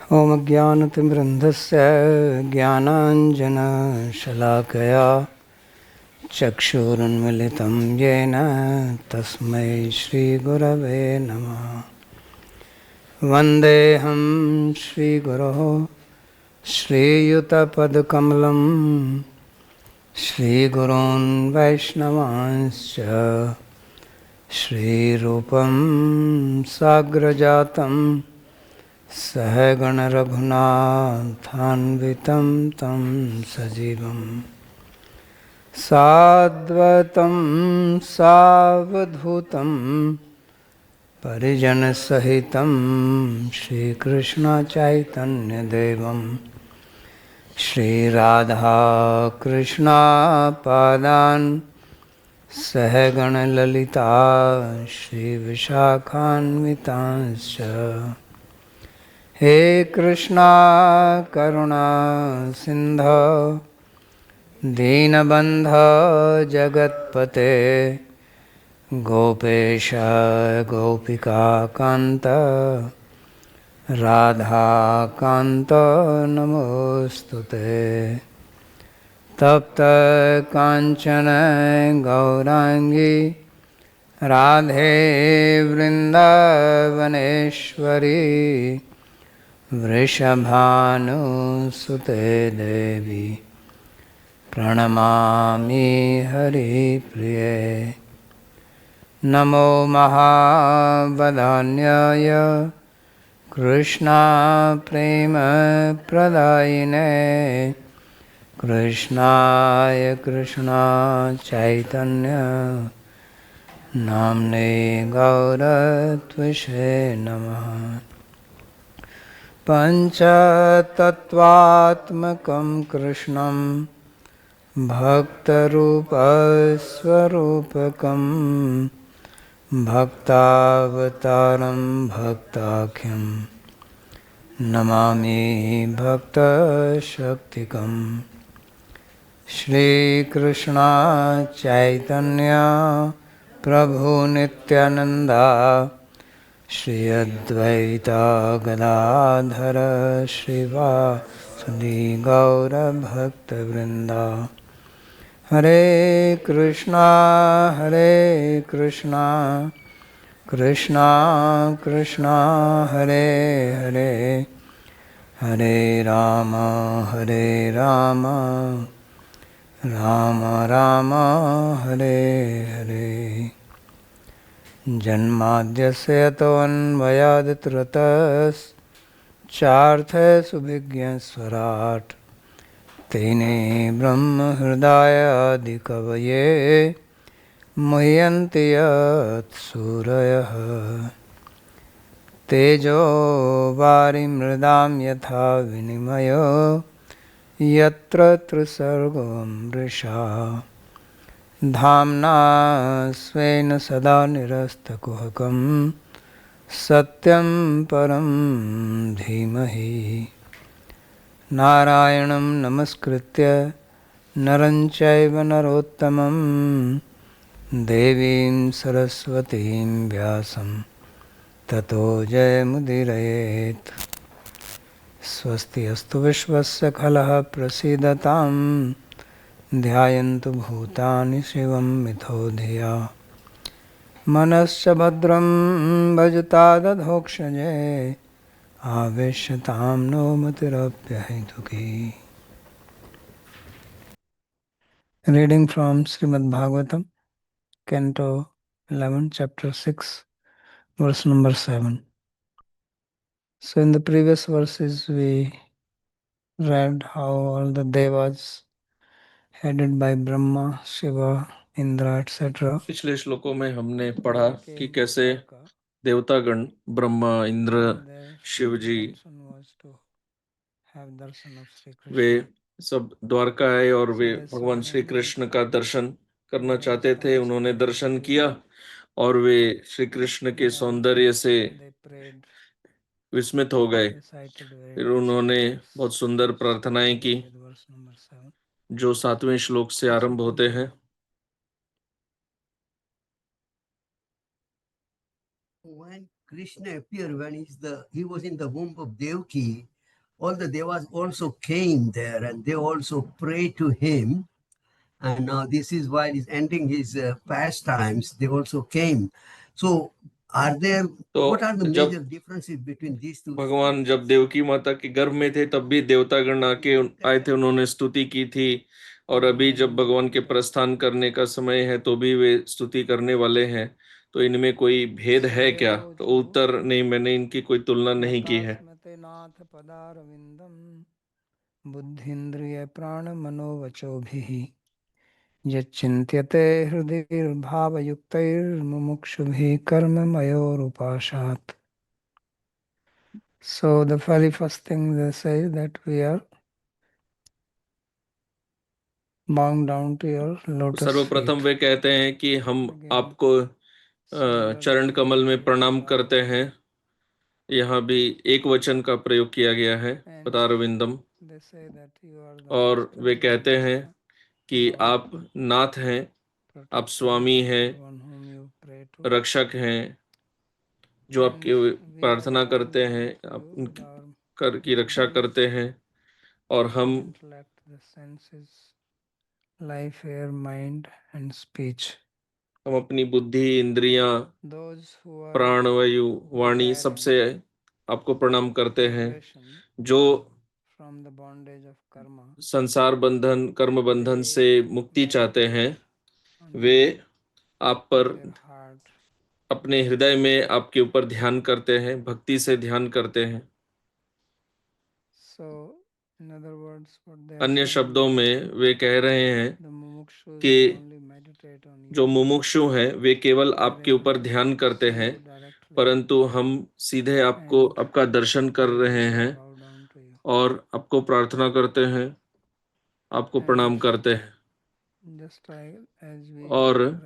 ॐ अज्ञानतिमिरन्धस्य ज्ञानाञ्जनशलाकया चक्षुरुन्मिलितं येन तस्मै श्रीगुरवे नमः। वन्देऽहं श्रीगुरोः श्रीयुतपदकमलं श्रीगुरून् वैष्णवांश्च श्रीरूपं साग्रजातं सहगण रघुनाथान्वितं तं सजीवं साद्वैतं सावधूतं परिजनसहितं श्रीकृष्णचैतन्यदेवं श्रीराधाकृष्णपादान् सहगण ललिता श्रीविशाखान्वितांश्च। हे कृष्णा करुणा सिंधो दीनबन्धो जगत्पते गोपेश गोपिकान्त राधाकान्त नमोस्तुते। तप्त कांचन गौरांगी राधे वृंदावनेश्वरी वृषभानुसुते देवी प्रणमामि हरिप्रिये। नमो महावदान्याय कृष्णा प्रेम प्रदायिने कृष्णाय कृष्णा चैतन्य नाम्ने गौरत्विषे नमः। पञ्चतत्त्वात्मकं कृष्णं भक्तरूपस्वरूपकं भक्तावतारं भक्ताख्यं नमामि भक्तशक्तिकम्। श्रीकृष्ण चैतन्य प्रभु नित्यानंदा श्री अद्वैता गदाधर श्रीवासुदेव गौर भक्तवृंदा। हरे कृष्णा कृष्णा कृष्णा हरे हरे हरे राम राम राम हरे हरे। जन्माद्यस्य यतोऽन्वयादितरतश्चार्थसुभिज्ञस्वराट् तेने ब्रह्महृदायादिकवये मुह्यन्ति यत्सूरयः। तेजो वारिमृदां यथा विनिमयो यत्र त्रिसर्गो मृषा धाम्ना स्वेन सदा निरस्तकुहकं सत्यं परं धीमहि। नारायणं नमस्कृत्य नरं चैव नरोत्तमं देवीं सरस्वतीं व्यासं ततो जयमुदीरयेत्। स्वस्ति अस्तु विश्वस्य खलः प्रसीदतां ध्यायन्तु भूतानि शिवं मिथो धिया। मनश्च भद्रं भजतादधोक्षजे आवेश्यतां no मतिरप्यहेतुकी। Reading from Srimad Bhagavatam, Canto 11, Chapter 6, verse number 7. So in the previous verses we read how all the devas headed by Brahma, Shiva, Indra, etc. पिछले श्लोकों में हमने पढ़ा कि कैसे देवतागण ब्रह्मा, इंद्र, शिव जी वे सब द्वारका आए और वे भगवान श्री कृष्ण का दर्शन करना चाहते थे। उन्होंने दर्शन किया और वे श्री कृष्ण के सौंदर्य से विस्मित हो गए। फिर उन्होंने बहुत सुंदर प्रार्थनाएं की जो 7वें श्लोक से आरंभ होते हैं। When Krishna appeared, when he was in the womb of Devaki, all the devas also came there and they also prayed to him. And now this is while he's ending his pastimes, they also came. So are there, what are तो the जब major differences between these two भगवान जब statements? Devaki माता के गर्भ में थे तब भी देवतागण आके आए थे, उन्होंने स्तुति की थी। और अभी जब भगवान के प्रस्थान करने का समय है तो भी वे स्तुति करने वाले हैं। तो इनमें कोई भेद है क्या? तो उत्तर नहीं, मैंने इनकी कोई तुलना नहीं की है। नाथ पदारविंदम बुद्धिन्द्रिय प्राण मनोवचोभिः यच्चिन्त्यते हृदय भावयुक्तैर्मुमुक्षुभिः कर्ममयोरुपाशात्. So the very first thing they say that we are bound down to your lotus सर्वप्रथम feet. वे कहते हैं कि हम आपको चरण कमल में प्रणाम करते हैं। यहाँ भी एक वचन का प्रयोग किया गया है, पदारविंदम। और वे कहते हैं कि आप नाथ हैं, आप स्वामी हैं, रक्षक हैं, जो आपकी प्रार्थना करते हैं, आप उनकी कर की रक्षा करते हैं। और हम life, air, mind and speech. अपनी बुद्धि, इंद्रियां, प्राण, वायु, वाणी सबसे आपको प्रणाम करते हैं। जो संसार बंधन, कर्म बंधन से मुक्ति चाहते हैं, वे आप पर अपने हृदय में आपके ऊपर ध्यान करते हैं, भक्ति से ध्यान करते हैं। अन्य शब्दों में वे कह रहे हैं कि जो मुमुक्षु हैं वे केवल आपके ऊपर ध्यान करते हैं, परंतु हम सीधे आपको, आपका दर्शन कर रहे हैं और आपको प्रार्थना करते हैं, आपको प्रणाम करते हैं। और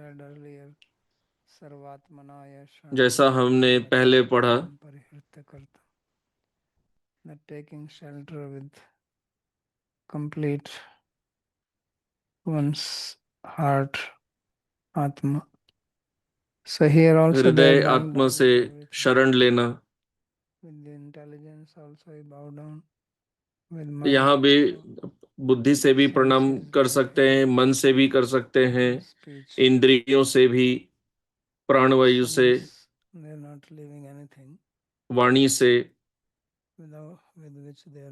जैसा हमने पहले पढ़ा, taking shelter with complete one's heart, atma. So here also हृदय आत्मा से शरण लेना। with the intelligence also we bow down, with यहाँ भी बुद्धि से भी प्रणाम कर सकते हैं, मन से भी कर सकते हैं, इंद्रियों से भी, प्राणवायु से, वाणी से,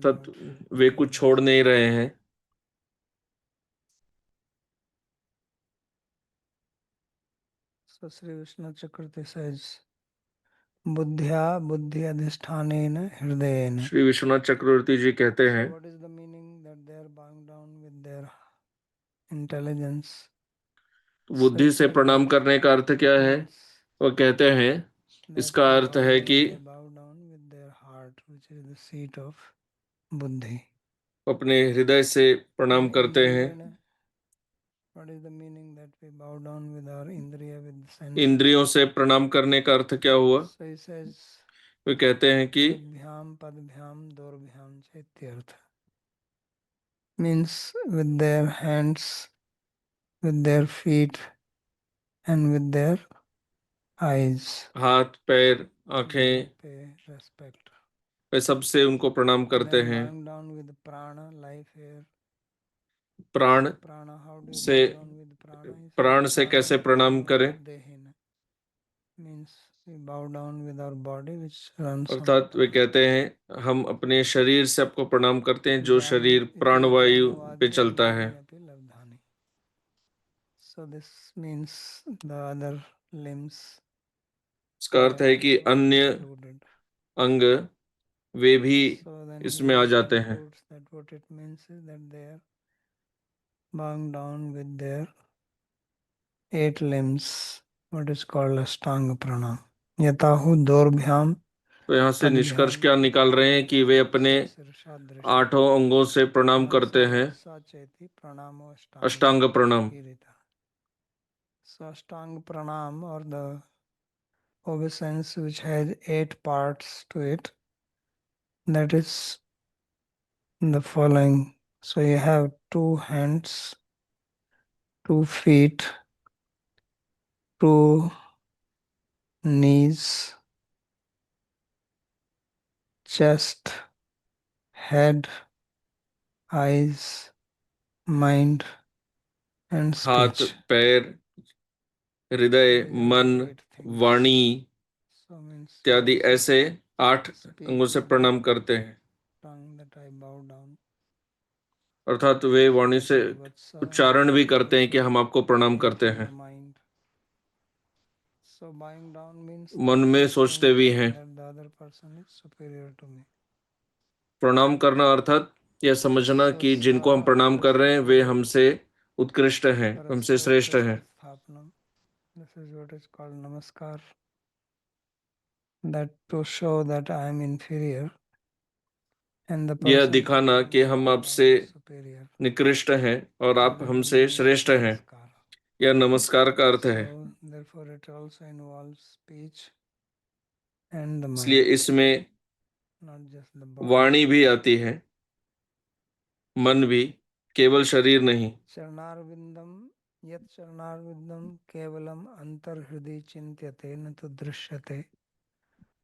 तब वे कुछ छोड़ नहीं रहे हैं। So Sri Vishnu Chakrati says, बुद्ध्या बुद्धि अधिष्ठानेन हृदयेन. श्री विश्वनाथ चक्रवर्ती जी कहते हैं, What is the meaning that they are bowing down with their intelligence? बुद्धि से प्रणाम करने का अर्थ क्या है? वो कहते हैं, इसका अर्थ है कि अपने हृदय से प्रणाम करते हैं। इंद्रियों से प्रणाम करने का अर्थ क्या हुआ? वे कहते हैं कि means with their hands, with their feet and with their eyes. हाथ, पैर, आंखें, वे सबसे उनको प्रणाम करते हैं। प्राण से, प्राण से कैसे प्रणाम करें? अर्थात वे कहते हैं, हम अपने शरीर से आपको प्रणाम करते हैं, जो शरीर प्राणवायु पे चलता है। इसका अर्थ है कि अन्य अंग वे भी इसमें आ जाते हैं। Bowing down with their 8 limbs, what is called Ashtanga Pranam. Yatahu Dorbhyam. तो यहाँ से निष्कर्ष क्या निकाल रहे हैं कि वे अपने 8 अंगों से प्रणाम करते हैं, अष्टांग प्रणाम। So Ashtanga Pranam, or the obeisance which has 8 parts to it, that is the following. So you have 2 hands, 2 feet, 2 knees, chest, head, eyes, mind, and हाथ, speech. पैर, हृदय, These are मन, the 8 things. Vani So means इत्यादि ऐसे 8 speak अंगों से with the प्रणाम करते हैं, tongue that I bow down. अर्थात वे वाणी से Vatsa, उच्चारण भी करते हैं कि हम आपको प्रणाम think करते in हैं, the mind. So bowing down means मन में that सोचते भी हैं। that the other person is superior to me. प्रणाम करना अर्थात यह समझना कि जिनको हम प्रणाम कर रहे हैं वे हमसे उत्कृष्ट हैं, हमसे श्रेष्ठ हैं। Sthapanam. This is what is called namaskar. That to show that I am inferior and the यह person दिखाना कि हम bow आपसे down is superior. निकृष्ट हैं और आप That is the हमसे meaning of श्रेष्ठ हैं, namaskar. यह नमस्कार का अर्थ है। So therefore it also involves speech and the इसलिए mind, इसमें not just the body. वाणी भी आती है, मन भी, केवल शरीर नहीं। चरणारविंदम यत् चरणारविंदम केवलम अंतर्हृदय चिंत्यते न तो दृश्यते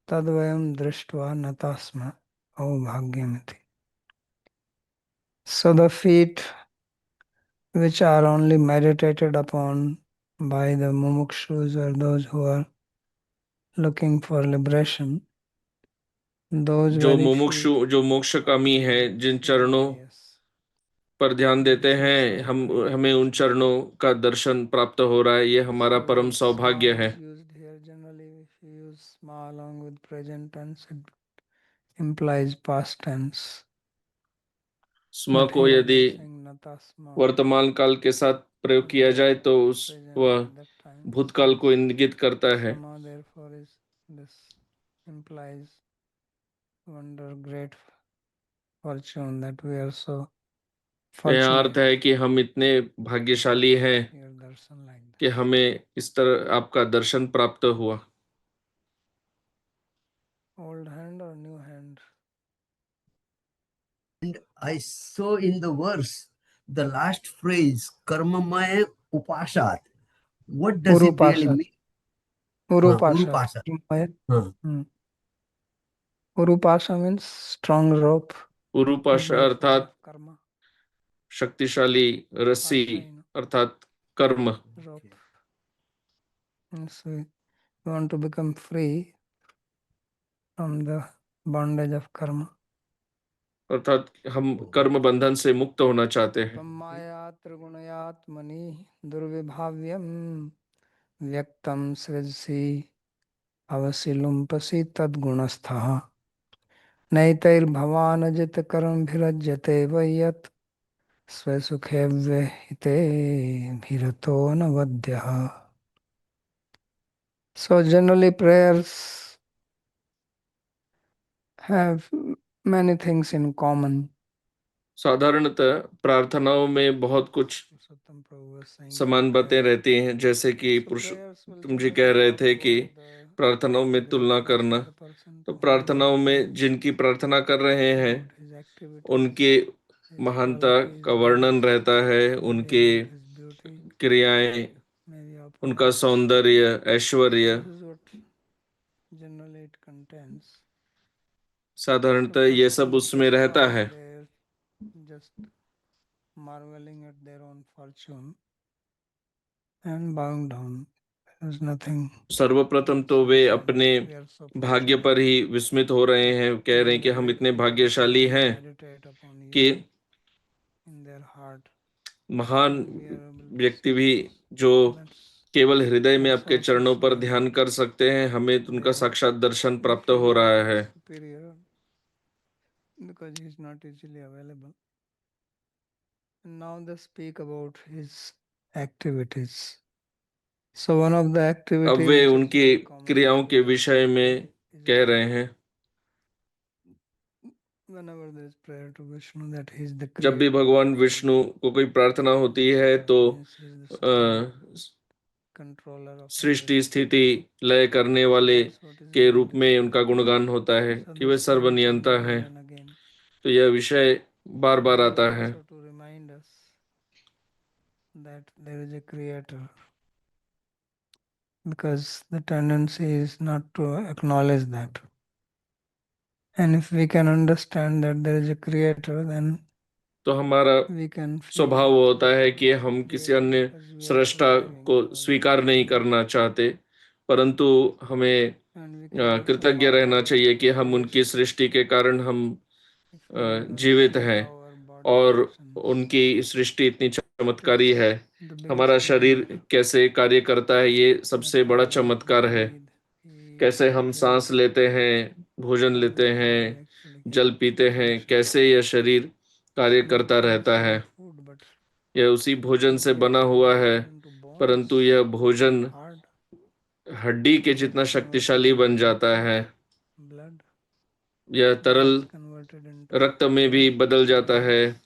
तद्वयम दृष्ट्वा नतास्म औभाग्यमिति. So the feet which are only meditated upon by the mumukshus or those who are looking for liberation, those जो very मुमुक्षु, feet जो मोक्षकामी है, जिन चरणों yes, पर ध्यान देते हैं, हमें उन चरणों का दर्शन प्राप्त हो रहा है, ये हमारा so परम this सौभाग्य small है। is used here generally. If you use small along with present tense, it implies past tense. स्म But को here यदि they're saying natasma वर्तमान काल के साथ प्रयोग किया because जाए तो उस present वह at that time. भूतकाल को इंगित करता है। Sama therefore is this implies wonder, great fortune that we are so तो यह अर्थ fortunate है कि हम इतने भाग्यशाली हैं your darshan like कि this. हमें इस तरह आपका दर्शन प्राप्त हुआ। Old hand or new hand? And I saw in the verse the last phrase, Karmamaya Upashat. What does it really Urupasha. mean? Urupasha. Urupasha. Huh. Urupasha means strong rope. उरूपाशा Great weight अर्थात of karma. शक्तिशाली रस्सी Pasha, अर्थात कर्म। rope. And so you want to become free from the bondage of karma. अर्थात हम कर्म बंधन से मुक्त होना चाहते हैं। Maya त्रिगुणयात्मनि दुर्विभाव्यम व्यक्तम सृजसी अवसिलुम्पसि तद्गुणस्थः नैतैर्भवानजित कर्मभिरज्यते वै यत् स्वसुखे व्यहिते भिरतो नवद्यः. So generally prayers have many things in common. साधारणतः प्रार्थनाओं में बहुत कुछ Purushottam Prabhu was saying समान that बातें रहती हैं, जैसे कि so पुरुष prayers will तुम जी generally कह रहे talk थे कि about the प्रार्थनाओं में तुलना greatness करना। of the person तो to whom we are प्रार्थनाओं में praying, जिनकी प्रार्थना कर रहे हैं about his activities, उनके his महानता qualities, का वर्णन रहता है, maybe उनके about his beauty, क्रियाएं, maybe उनका opulence. सौंदर्य, So Aishwarya. this is what generally it contains. So साधारणतः ये सब person उसमें sits रहता down है। there just marveling at their own fortune and bowing down. There's nothing सर्वप्रथम तो वे special, अपने but we are so भाग्य पर fortunate. ही विस्मित हो रहे हैं, कह रहे हैं कि हम इतने भाग्यशाली हैं Meditate upon you कि in their heart. महान And we are able to व्यक्ति see भी this. जो That's केवल हृदय में that's आपके also चरणों पर showing ध्यान कर सकते हैं, हमें they उनका साक्षात दर्शन they प्राप्त feel हो that रहा he है। is superior because he is not easily available. And now they speak about his activities. So one of the अब activities वे which is उनकी very common क्रियाओं in के prayer विषय में is कह that रहे हैं। whenever there is prayer to Vishnu, that he is the जब भी creator of भगवान the विष्णु world. को कोई प्रार्थना होती है That तो means he is the supreme controller of Srishti everything. स्थिति लय करने वाले That's what is के रूप में repeated here. उनका गुणगान होता है So कि वे this point is सर्वनियंता again है। and again. तो यह विषय बार बार This is आता है। also to remind us that there is a creator, because the tendency is not to acknowledge that. And if we can understand that there is a creator, then तो हमारा we can feel स्वभाव होता है कि हम किसी great अन्य because we are सृष्टा surviving को because स्वीकार नहीं करना चाहते, परंतु हमें and we can also कृतज्ञ bow रहना our चाहिए कि हम उनकी creation सृष्टि के कारण हम if we never जीवित हैं, bow our body और functions. उनकी सृष्टि इतनी चमत्कारी It's है। the हमारा biggest शरीर wonder कैसे कार्य करता है, ये that सबसे how बड़ा we चमत्कार है। breathe, eat, कैसे हम drink, सांस लेते हैं, भोजन how लेते this body हैं, actually जल पीते हैं, functions. कैसे यह शरीर कार्य It's not करता रहता also है। the food, but यह उसी भोजन it से gets बना हुआ है, converted into bones परंतु यह and भोजन heart, हड्डी के gets जितना converted शक्तिशाली बन into जाता है। liquid, blood, यह तरल gets converted into रक्त में भी hair, बदल जाता है, nails,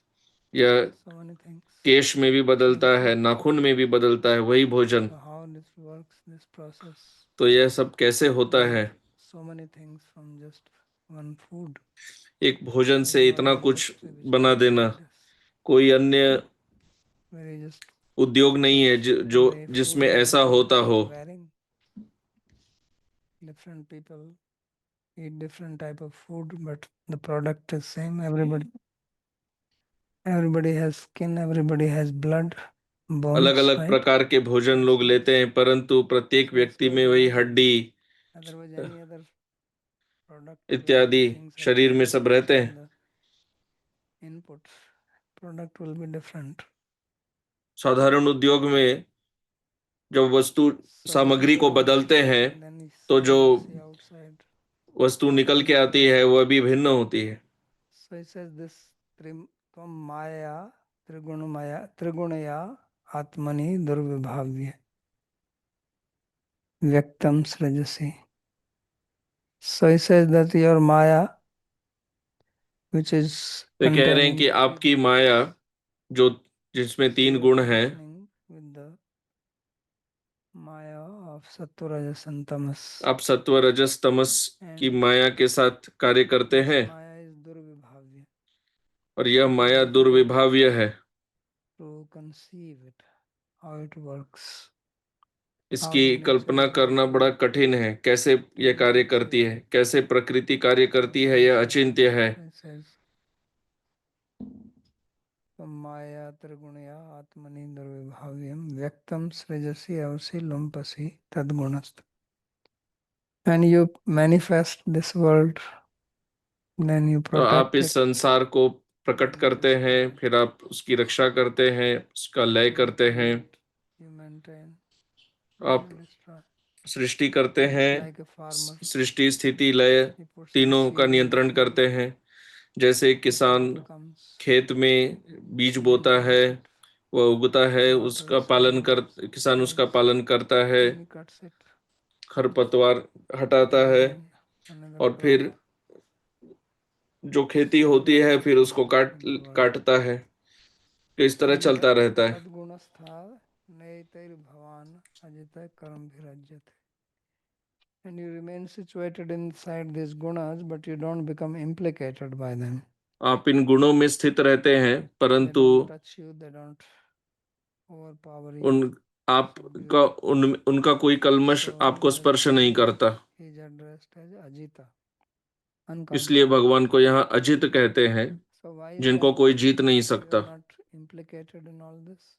यह so many things. केश में भी So बदलता this है, is नाखून में भी बदलता है वही भोजन। so how this works, this process. तो यह सब कैसे होता We है? get so many things from just one food. एक भोजन There is से no इतना other कुछ industry which बना works देना, like this. कोई अन्य Where you just उद्योग नहीं है fix जो only food जिसमें what the ऐसा होता people हो। are wearing. Different people eat different type of food, but the product is same. Everybody has skin, everybody has blood, अलग bones, अलग right? प्रकार के भोजन लोग लेते हैं, परंतु प्रत्येक So it's व्यक्ति like में वही that. हड्डी Otherwise, any other product where इत्यादि things are शरीर में सब chemicals रहते in हैं। the inputs, product will be different. साधारण उद्योग में जब वस्तु So this is सामग्री the को inside, बदलते हैं, and then तो जो you see outside. वस्तु निकल के आती है वह भी भिन्न होती है। So it says this tvam maya trigunaya atmani durvibhavya vyaktam srajasi. So it says that your maya, which is तो कह रहे हैं containing कि three आपकी gunas, माया जो जिसमें so तीन you are गुण हैं, functioning with the maya of sattva rajas and tamas, आप सत्व रजस तमस की and माया के साथ कार्य करते this हैं, maya is durvibhavya. और यह It is माया difficult दुर्विभाव्य है। to conceive it, how it works, how इसकी the nature Kalpana of this करना बड़ा maya. कठिन है, कैसे यह It कार्य gets करती है, कैसे प्रकृति कार्य करती है, यह अचिंत्य है। So it says Maya Trigunaya Atmani Durvibhavyam Vyaktam Srajasi Avasi Lumpasi Tadgunast. When you manifest this world, then you तो आप protect इस it, संसार को प्रकट then you करते हैं, destroy it. फिर आप उसकी रक्षा करते हैं, उसका लय You करते हैं, create, you maintain, then आप you destroy. सृष्टि करते It's हैं, like a farmer. सृष्टि स्थिति लय He puts the तीनों का seed in the नियंत्रण field. करते हैं। जैसे The किसान crop comes, खेत में बीज he बोता है, grows it, वह उगता है, उसका waters, पालन कर rains, किसान उसका floods, पालन करता है, then he cuts it, खरपतवार हटाता है, again another और crop. फिर जो खेती So होती that है is फिर the उसको life in the world. काटता है। तो इस तरह And चलता रहता है। Tadgunastha Naitair Bhavan Ajita Karam Bhirajyate. And you remain situated inside these gunas, but you don't become implicated by them. आप इन गुणों में स्थित रहते हैं, They परंतु don't touch you, they don't overpower you, उन subdue आपका you. उनका कोई कल्मश So आपको that's स्पर्श why नहीं करता। he is addressed as Ajita, इसलिए unconquerable. भगवान को यहाँ अजित कहते हैं, So why is जिनको that कोई जीत नहीं you are सकता। not implicated in all this?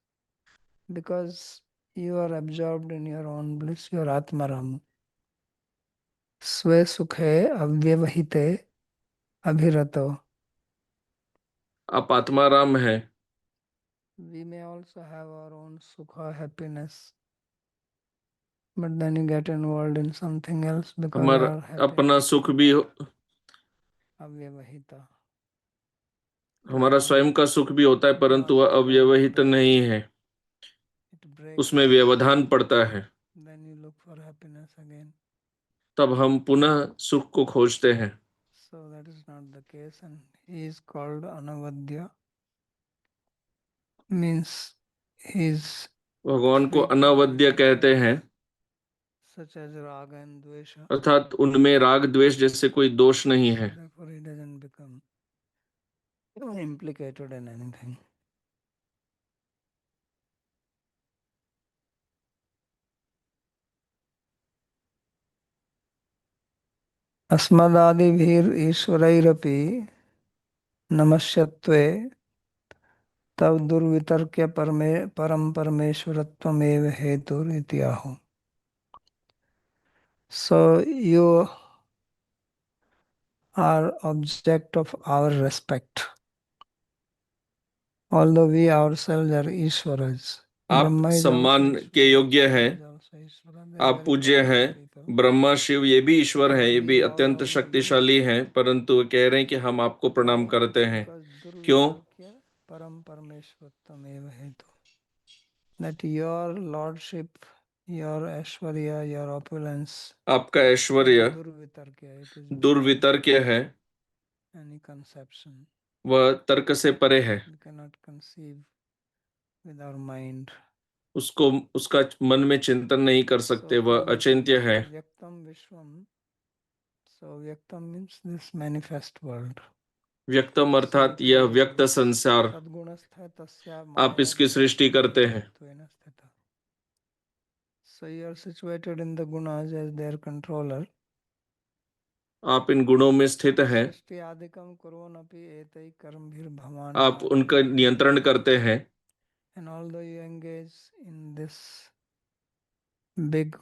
Because you are absorbed in your own bliss, your Atmaram. Swe sukhe avyavahite abhirato. आप आत्माराम हैं। We may also have our own sukha, happiness, but then you get involved in something else because हमारा our अपना happiness सुख is भी, not avyavahita. हमारा स्वयं का सुख भी होता है, परंतु Not वह bound अव्यवहित by it. नहीं है, It breaks. उसमें व्यवधान पड़ता है। Then you look for happiness again. तब हम पुनः सुख को खोजते हैं। So that is not the case, and he is called Anavadya. Means he is भगवान को free from अनावद्य anything कहते हैं, such as raga and dvesha. अर्थात उनमें राग द्वेष जैसे कोई दोष नहीं So है। therefore he doesn't become implicated in anything. अस्मदादिभिर ईश्वरैरपि नमस्यत्वे तव दुर्वितर्क्य परम परमेश्वरत्वमेव हेतुर इति आहो. So you are object of our respect. Although we ourselves are Ishwaras. आप Brahma is also सम्मान के Ishvara, योग्य Shiva हैं, is also Ishvara. They are आप very पूज्य powerful हैं, people. ब्रह्मा शिव ये भी ईश्वर हैं, ये We भी bow अत्यंत down to you शक्तिशाली हैं, परंतु वे कह रहे हैं कि हम आपको प्रणाम करते हैं. because क्यों? Durvitarkya Param Parameshwattameva Hetu. That your lordship, your Aishwarya, your opulence, आपका that Aishwarya is Durvitarkya. It is beyond दुर्वितर्क्य है, any conception. वह तर्क से परे है, We cannot conceive with our mind. उसको उसका मन में चिंतन नहीं कर सकते, So वह from this अचिंत्य है. Vyaktam Vishwam, so Vyaktam means this manifest world. व्यक्तम अर्थात यह व्यक्त संसार, Sadgunastha tasya आप maya इसकी सृष्टि करते हैं. dvaitattvena sthita. So you are situated in the gunas as their controller. आप इन गुणों में स्थित हैं, सृष्टि आदिकम कुर्वन्नपि एतैः कर्मभिः भवान् आप उनका आत्मैव नियंत्रण करते हैं. And although you engage in this big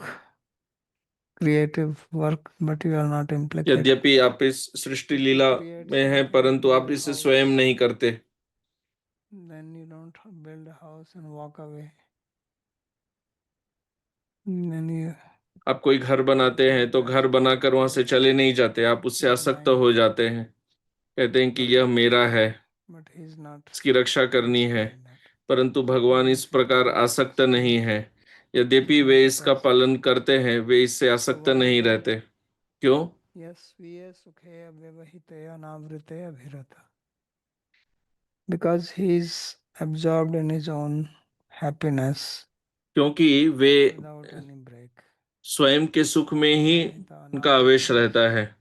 creative work, but you are not implicated. यद्यपि आप इस सृष्टि If you लीला create में हैं, something, परंतु आप build a इसे house, स्वयं नहीं करते. then you don't build a house and walk away. Then you आप कोई घर बनाते हैं तो घर बनाकर वहां से चले नहीं जाते, आप उससे आसक्त हो जाते हैं, कहते हैं कि यह मेरा है, but he is not इसकी रक्षा करनी है. like that. परंतु भगवान इस प्रकार आसक्त नहीं है. यद्यपि वे इसका पालन करते हैं, वे इससे आसक्त नहीं रहते. क्यों? Yes, स्वीय सुखे अव्यवहिते अनावृते अभिरता. Because he is absorbed in his own happiness क्योंकि वे without any break. स्वयं के सुख में ही उनका आवेश रहता है.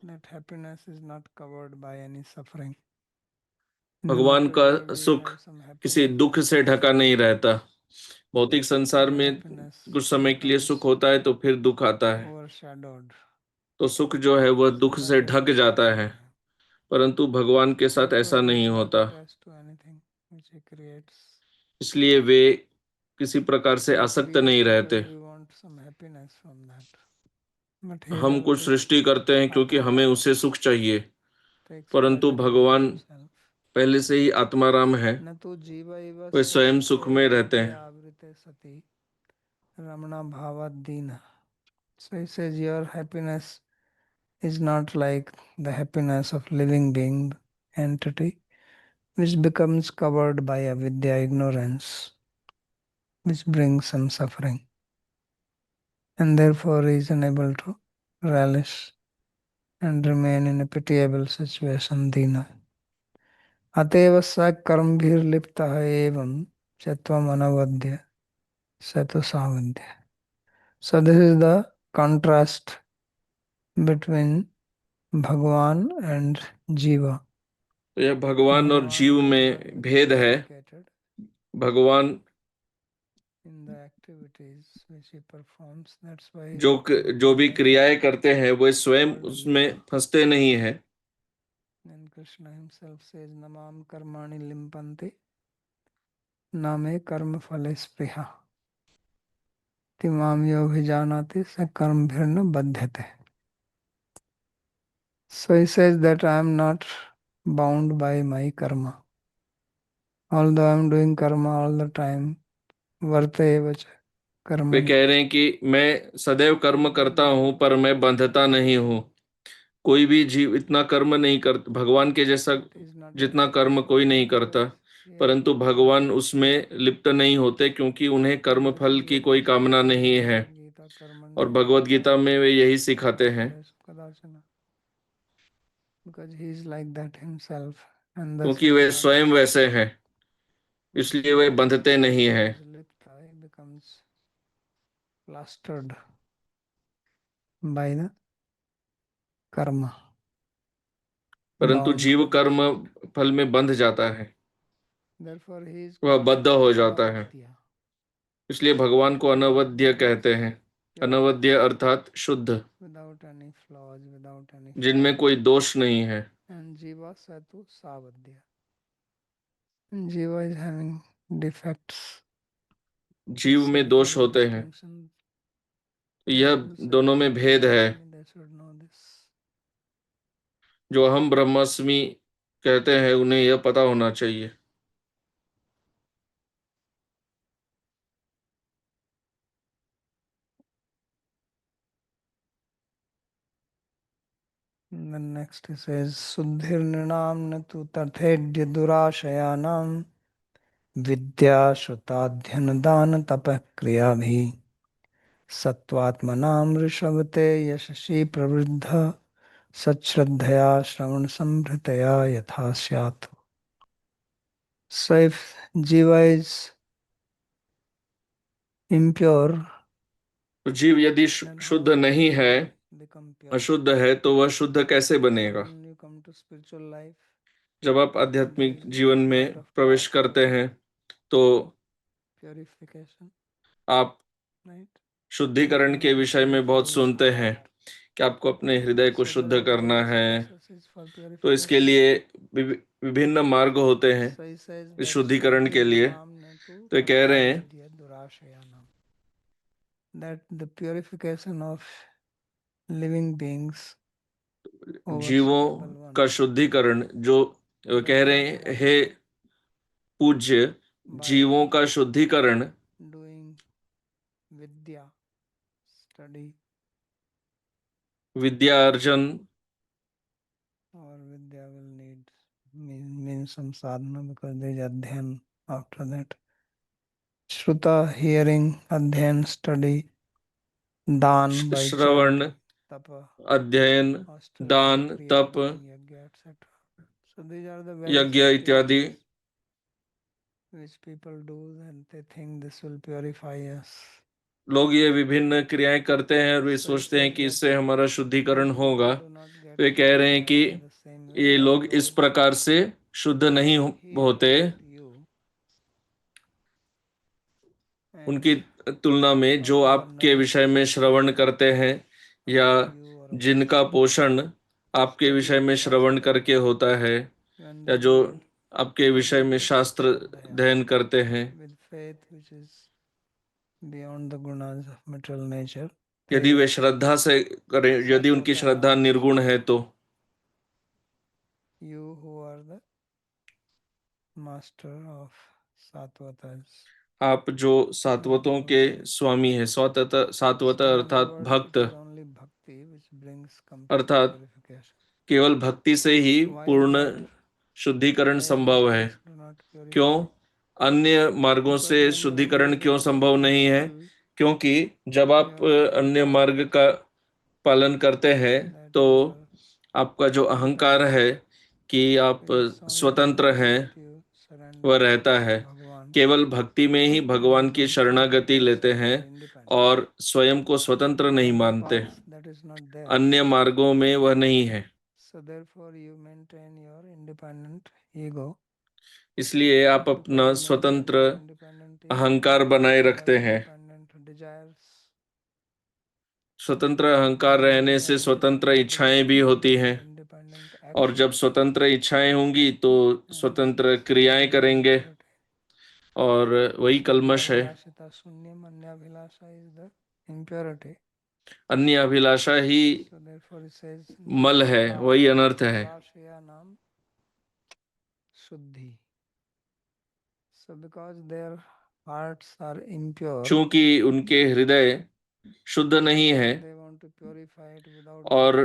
That happiness is not covered by any suffering. भगवान का सुख किसी दुख से ढका नहीं रहता. भौतिक संसार में कुछ समय के लिए सुख होता है तो फिर दुख आता है, Overshadowed. तो सुख जो है वह दुख से ढक जाता है. परंतु भगवान के साथ ऐसा नहीं होता, Attached to anything which he creates. इसलिए वे किसी प्रकार से आसक्त नहीं रहते. We want some happiness from that. But he is हम कुछ already सृष्टि करते हैं क्योंकि हमें उसे सुख चाहिए, takes परंतु pleasure in भगवान himself. पहले से ही आत्माराम है, न तो जीव इव वे स्वयं सुख में रहते हैं. आवृते सति रमणा भावाद दीना. So he says your happiness is not like the happiness of living being entity which becomes covered by avidya, ignorance, which brings some suffering, and therefore he is unable to relish and remain in a pitiable situation, dina. अतएव स कर्मभिर्लिप्तः एवं चत्वम् अनवद्य स तो सावध्य. So this is the contrast between Bhagwan and Jiva. तो यह भगवान और जीव में भेद है. भगवान in the activities which he performs, that's why जो भी क्रियाएं करते हैं वे स्वयं उसमें फंसते नहीं है. and Krishna himself says namam karmani limpante name karma phale spriha timam yo bhijanati sa karma bhirna badhyate. So he says that I am not bound by my karma, although I am doing karma all the time. Varte evacha way karmani. कह रहे हैं कि मैं सदैव कर्म करता हूं पर मैं बंधता नहीं हूं. कोई भी जीव इतना कर्म नहीं करता, भगवान के जैसा जितना कर्म कोई नहीं करता, परंतु भगवान उसमें लिप्त नहीं होते क्योंकि उन्हें कर्म फल की कोई कामना नहीं है. और भगवत गीता में वे यही सिखाते हैं, Because he is like that himself, and क्योंकि वे स्वयं वैसे हैं, इसलिए वे बंधते नहीं हैं. becomes plastered by the karma. परंतु जीव कर्म फल में बंध जाता है, Therefore he is वह बद्ध हो जाता है. अनवद्य. इसलिए भगवान को अनवद्य कहते हैं. अनवद्य अर्थात शुद्ध, without any flaws, without any जिनमें कोई दोष नहीं है। and Jiva Satu Savadya. Jiva is having defects. जीव में दोष होते हैं, यह दोनों में भेद है। They should know this. जो हम ब्रह्मास्मि कहते हैं उन्हें यह पता होना चाहिए। The next he says Suddhir Nirnam tu Tathedya Durashayanam Vidya Shutadhyan Dan Tapah Kriya Bhi Sattvatmanam Rishabte Yashashi Pravriddha Satshraddhaya Shravan Samhritaya Yatha Syat. So if Jiva is impure, तो जीव यदि शुद्ध नहीं है, become pure. अशुद्ध है, तो वह शुद्ध कैसे बनेगा? When you come to spiritual life, जब आप आध्यात्मिक जीवन में प्रवेश करते हैं तो purification, आप right? शुद्धिकरण के विषय में बहुत सुनते हैं कि आपको अपने हृदय को शुद्ध करना है। तो इसके लिए विभिन्न मार्ग होते हैं इस शुद्धिकरण के लिए। तो ये कह रहे हैं that the purification of living beings जीवों का शुद्धिकरण, जो वो कह रहे हैं, हे पूज्य, जीवों का शुद्धिकरण doing vidya study Vidya Arjan, or vidya will need mean some sadhana because there is adhyan after that. Shruta hearing, adhyan study, dan by Shravan, chanting, tapa, अध्ययन, दान, तप, yajna, etc. So these are the यज्ञ various इत्यादि activities which people do and they think this will purify us. लोग ये विभिन्न क्रियाएं करते हैं और वे सोचते हैं कि इससे हमारा शुद्धिकरण होगा। वे कह रहे हैं कि ये लोग इस प्रकार से शुद्ध नहीं होते। उनकी तुलना में जो आपके विषय में श्रवण करते हैं या जिनका पोषण आपके विषय में श्रवण करके होता है या जो आपके विषय में शास्त्र अध्ययन करते हैं, beyond the gunas of material nature, यदि वे श्रद्धा से करें, यदि उनकी श्रद्धा निर्गुण है, तो you who are the master of सात्वतास, आप जो सात्वतों के स्वामी है, सात्वत अर्थात भक्त, अर्थात केवल भक्ति से ही पूर्ण शुद्धिकरण संभव है। क्यों अन्य मार्गों से शुद्धिकरण क्यों संभव नहीं है? क्योंकि जब आप अन्य मार्ग का पालन करते हैं तो आपका जो अहंकार है कि आप स्वतंत्र हैं वह रहता है। केवल भक्ति में ही भगवान की शरणागति लेते हैं और स्वयं को स्वतंत्र नहीं मानते। अन्य मार्गों में वह नहीं है। इसलिए आप अपना स्वतंत्र अहंकार बनाए रखते हैं। स्वतंत्र अहंकार रहने से स्वतंत्र इच्छाएं भी होती हैं, और जब स्वतंत्र इच्छाएं होंगी तो स्वतंत्र क्रियाएं करेंगे, और वही कल्मश है। अन्य अभिलाषा ही मल है, वही अनर्थ है। चूंकि उनके हृदय शुद्ध नहीं है और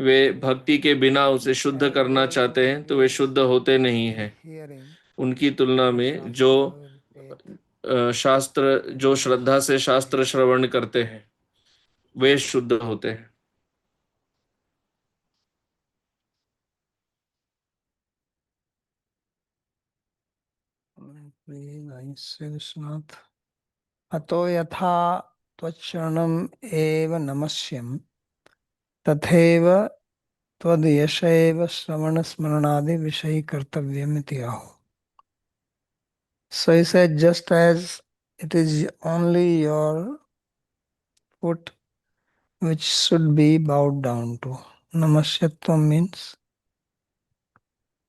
वे भक्ति के बिना उसे शुद्ध करना चाहते हैं, तो वे शुद्ध होते नहीं हैं। उनकी तुलना में जो शास्त्र, जो श्रद्धा से शास्त्र श्रवण करते हैं, वे शुद्ध होते हैं। अतो यथा त्वच्चरणम् एव नमस्यम् तथैव त्वद्यशैव श्रवणस्मरणादि विषयी कर्तव्यमिति आहो. So he said, just as it is only your foot which should be bowed down to. Namasyatvam means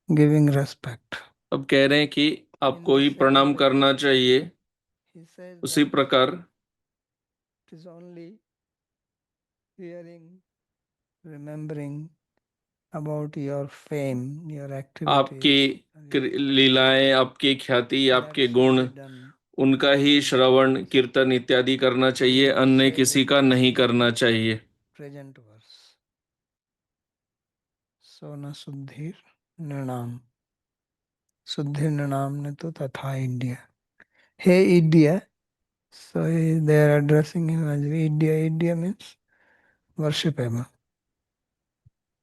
giving respect. अब कह रहे हैं कि आपको ही प्रणाम करना चाहिए। He says उसी that प्रकार it is only hearing, remembering about your fame, your आपकी activities, and your लीलाएं, आपकी ख्याति, that आपके should गुण, be done. उनका ही श्रवण कीर्तन इत्यादि करना चाहिए, अन्य किसी का नहीं करना चाहिए। Present verse. So na suddhir nirnam. Suddhir nirnam ne to tatha India. Hey India. So they are addressing him as India. India means worship him.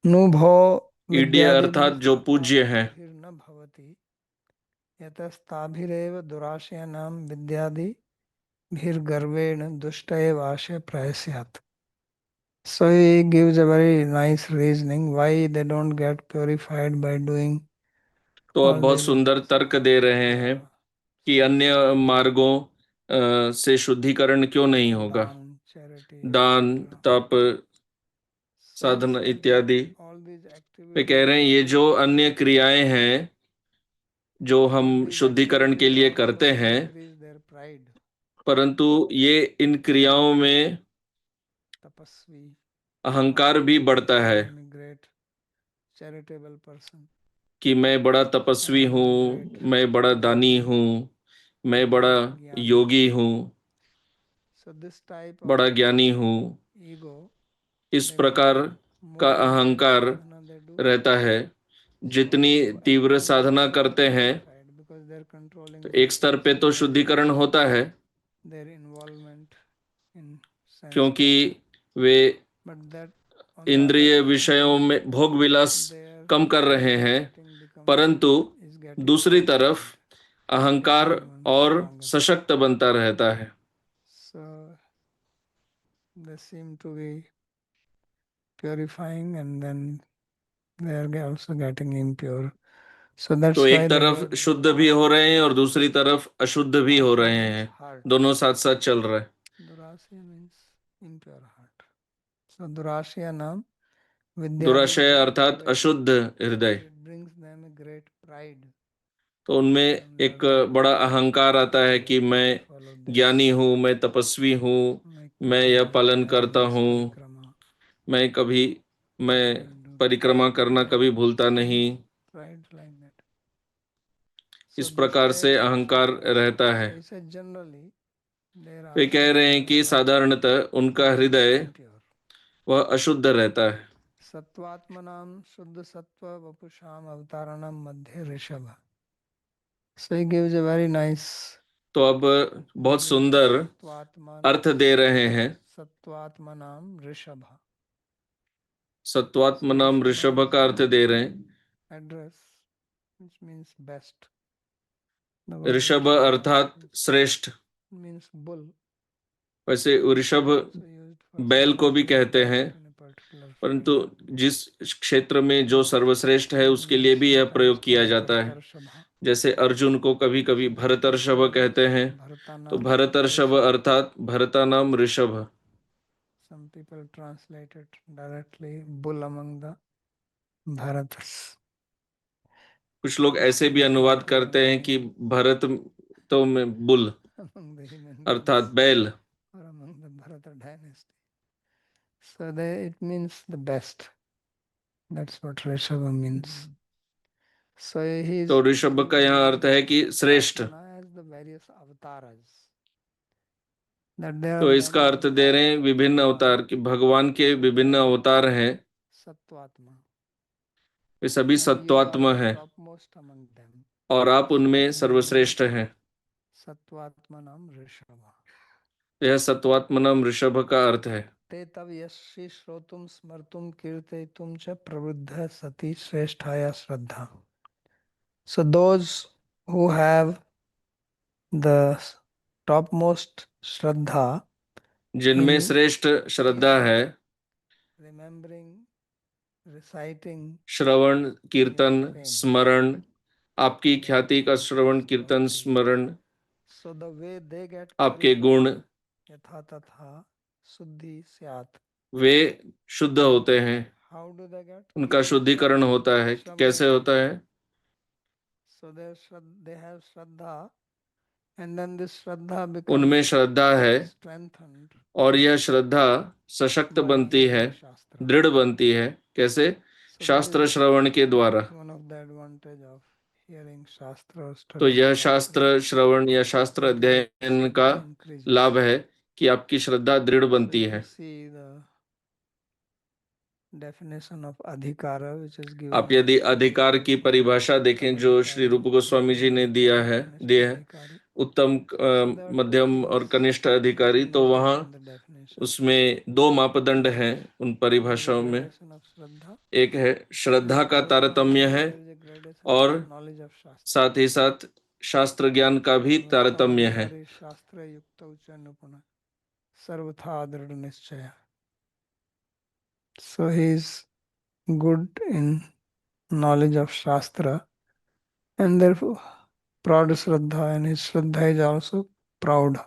Nubho ईडिया vidyadi अर्थात जो पूज्य है। न bhavati यतस्ताभिरेव दुराशयानाम विद्यादि भीर गर्वेण दुष्टएव आशय प्रायस्यात्. So he gives a very nice reasoning why they don't get purified by doing. तो अब बहुत सुंदर तर्क दे रहे हैं कि अन्य मार्गों से शुद्धिकरण क्यों नहीं होगा, दान, तप, साधना इत्यादि। वे कह रहे हैं ये जो अन्य क्रियाएं हैं जो हम शुद्धिकरण के लिए करते हैं, परंतु ये इन क्रियाओं में अहंकार भी बढ़ता है कि मैं बड़ा तपस्वी हूँ, मैं बड़ा दानी हूँ, मैं बड़ा योगी हूँ, बड़ा ज्ञानी हूँ। इस प्रकार का अहंकार रहता है। जितनी तीव्र साधना करते हैं तो एक स्तर पे तो शुद्धिकरण होता है, क्योंकि वे इंद्रिय विषयों में भोग विलास कम कर रहे हैं, परंतु दूसरी तरफ अहंकार और सशक्त बनता रहता है। तो एक तरफ शुद्ध भी हो रहे हैं और दूसरी तरफ अशुद्ध भी हो रहे हैं, दोनों साथ साथ चल रहे हैं। दुराशय अर्थात अशुद्ध हृदय। तो उनमें एक बड़ा अहंकार आता है कि मैं ज्ञानी हूँ, मैं तपस्वी हूँ, मैं यह पालन करता हूँ, मैं परिक्रमा करना कभी भूलता नहीं। इस प्रकार से अहंकार रहता है। वे कह रहे हैं कि साधारणतः उनका हृदय वह अशुद्ध रहता है। सत्वात्मनाम शुद्ध सत्व वपुषाम अवतारणम मध्य Rishabh. So he gives a very nice. तो अब बहुत सुंदर अर्थ दे रहे हैं। सत्वात्मनाम ऋषभ. सत्वात्मनाम ऋषभ का अर्थ दे रहे हैं। Address, which means best. Rishabh अर्थात श्रेष्ठ। Means bull. वैसे ऋषभ बैल को भी कहते हैं, परंतु जिस क्षेत्र में जो सर्वश्रेष्ठ है उसके लिए भी यह प्रयोग किया जाता है। जैसे अर्जुन को कभी कभी भरतर्षभ कहते हैं, तो भरतर्षभ अर्थात भरतानाम Rishabh. Some people translate it directly bull among the Bharatas. कुछ लोग ऐसे भी अनुवाद करते हैं कि भरत तो में बुल अर्थात बैल। So it means the best. That's what Rishabha means. So तो ऋषभ का यहाँ अर्थ है कि श्रेष्ठ। तो इसका अर्थ दे रहे हैं विभिन्न अवतार, कि भगवान के विभिन्न अवतार हैं, सत्वात्मा, वे सभी सत्वात्मा हैं और आप उनमें सर्वश्रेष्ठ हैं। सत्वात्मा नाम ऋषभ. यह सत्वात्मा नाम ऋषभ का अर्थ है। ते तब यस्य श्रोतुम स्मर्तुम कीर्तयितुम च प्रवृद्ध सति श्रेष्ठाया श्रद्धा. So those who have the topmost श्रद्धा, जिनमें श्रेष्ठ श्रद्धा है, remembering, reciting, श्रवण कीर्तन स्मरण, आपकी ख्याति का श्रवण कीर्तन स्मरण, so the way they get आपके गुण, यथा तथा suddhi syat. वे शुद्ध होते हैं, How do they get? उनका शुद्धिकरण होता है। कैसे होता है? So they have Shraddha, and then this Shraddha उनमें becomes श्रद्धा है strengthened और यह श्रद्धा सशक्त by बनती है, hearing Shastra. दृढ़ बनती है। कैसे? So that शास्त्र is श्रवण के द्वारा। one of the advantage of hearing Shastra or तो studying यह Shastra. शास्त्र श्रवण या शास्त्र अध्ययन का Increases. लाभ है कि आपकी श्रद्धा दृढ़ So बनती if है। you see the definition of adhikara which is given आप in यदि Sri अधिकार Rupa की Goswami परिभाषा देखें जो श्री रूप गोस्वामी जी ने दिया है, Kanishta दिया है, Adhikari. उत्तम, So there are two मध्यम और things कनिष्ठ अधिकारी, which is तो mentioned वहाँ in the definition. उसमें दो मापदंड हैं उन One is the परिभाषाओं में। gradation of Shraddha, एक है श्रद्धा and का तारतम्य correspondingly है there is a gradation of और knowledge of Shastra. साथ ही साथ शास्त्र ज्ञान का भी तारतम्य है। Hari Shastra Yukta Uchanupana Sarvatha Dृढ़ निश्चय. So he is good in knowledge of Shastra and therefore proud Shraddha, and his Shraddha is also proud,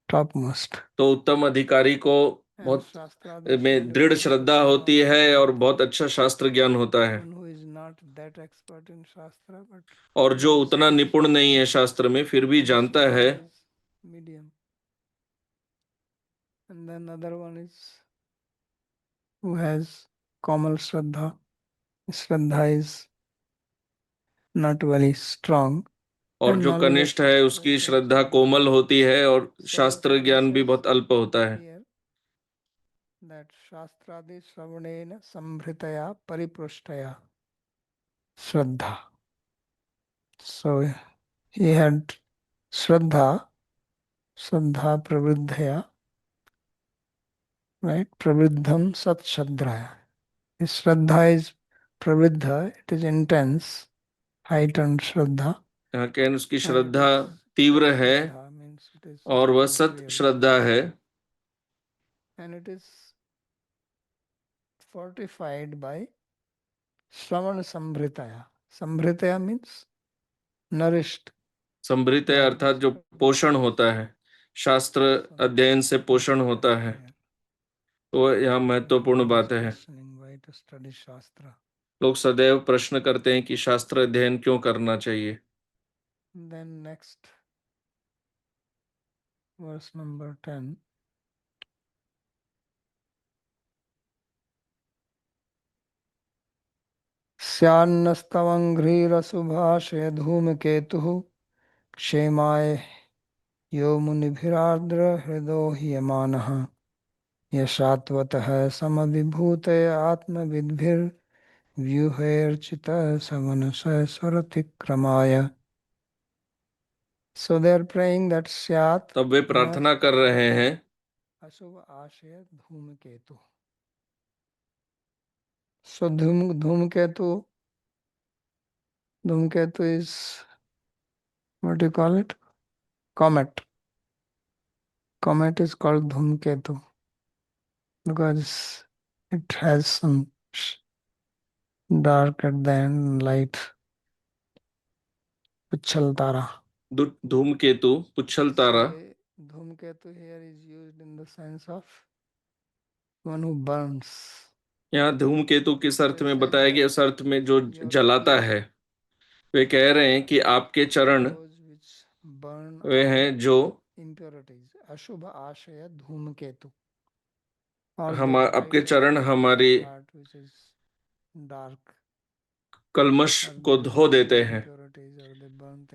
topmost. तो उत्तम अधिकारी को And बहुत Shastradi में दृढ़ Shraddha श्रद्धा is होती not है और that, बहुत अच्छा शास्त्र ज्ञान होता है। one who is not that expert in Shastra, but और जो knows उतना निपुण नहीं है शास्त्र में फिर भी his जानता Shraddha है। is medium. And then other one is who has Kamal Shraddha. Shraddha is not very strong. और And जो knowledge of कनिष्ठ है Shastra उसकी is Shraddha also Komal medium. होती है और So शास्त्र therefore he ज्ञान भी says बहुत अल्प होता है। here that Shastradi Shravanena Sambhritaya Pariprushtaya Shraddha. So he had Shraddha Pravriddhaya, right? Pravriddham Sat Shadraya. His Shraddha is Pravriddha, it is intense, heightened Shraddha. यहाँ कहन उसकी And it श्रद्धा is तीव्र Sat है Shraddha, means it is और वह something सत real. श्रद्धा है। And it is fortified by Shravan Sambhritaya. Sambhritaya means nourished. समृद्ध है अर्थात जो पोषण होता है, शास्त्र अध्ययन से पोषण होता है। तो यह महत्वपूर्ण बात है। लोग सदैव प्रश्न करते हैं कि शास्त्र अध्ययन क्यों करना चाहिए। Then next verse number 10. स्यान्नस्तवङ्घ्रिरसुभाषय धूमकेतुः क्षेमाय yo मुनिभिरार्द्र हृदो ह्यमानः यशात्वतः समविभूतय आत्मविद्भिर्व्यूहैर्चितः समनसः स्वरतिक्रमाय. So they are praying that Syat तब वे प्रार्थना कर रहे हैं अशुभ आशय धूमकेतु. So Dhumketu is, what do you call it? Comet. Comet is called Dhumketu because it has some dark at the end, light. Puchal Tara. धूमकेतु, पुच्छल तारा। Dhumketu here is used in the sense of one who burns. यहाँ धूमकेतु किस अर्थ में बताया गया? उस अर्थ में जो जलाता है। वे कह रहे हैं कि आपके चरण वे हैं जो अशुभ आशय धूमकेतु, हम आपके चरण हमारी कलमश को धो देते हैं,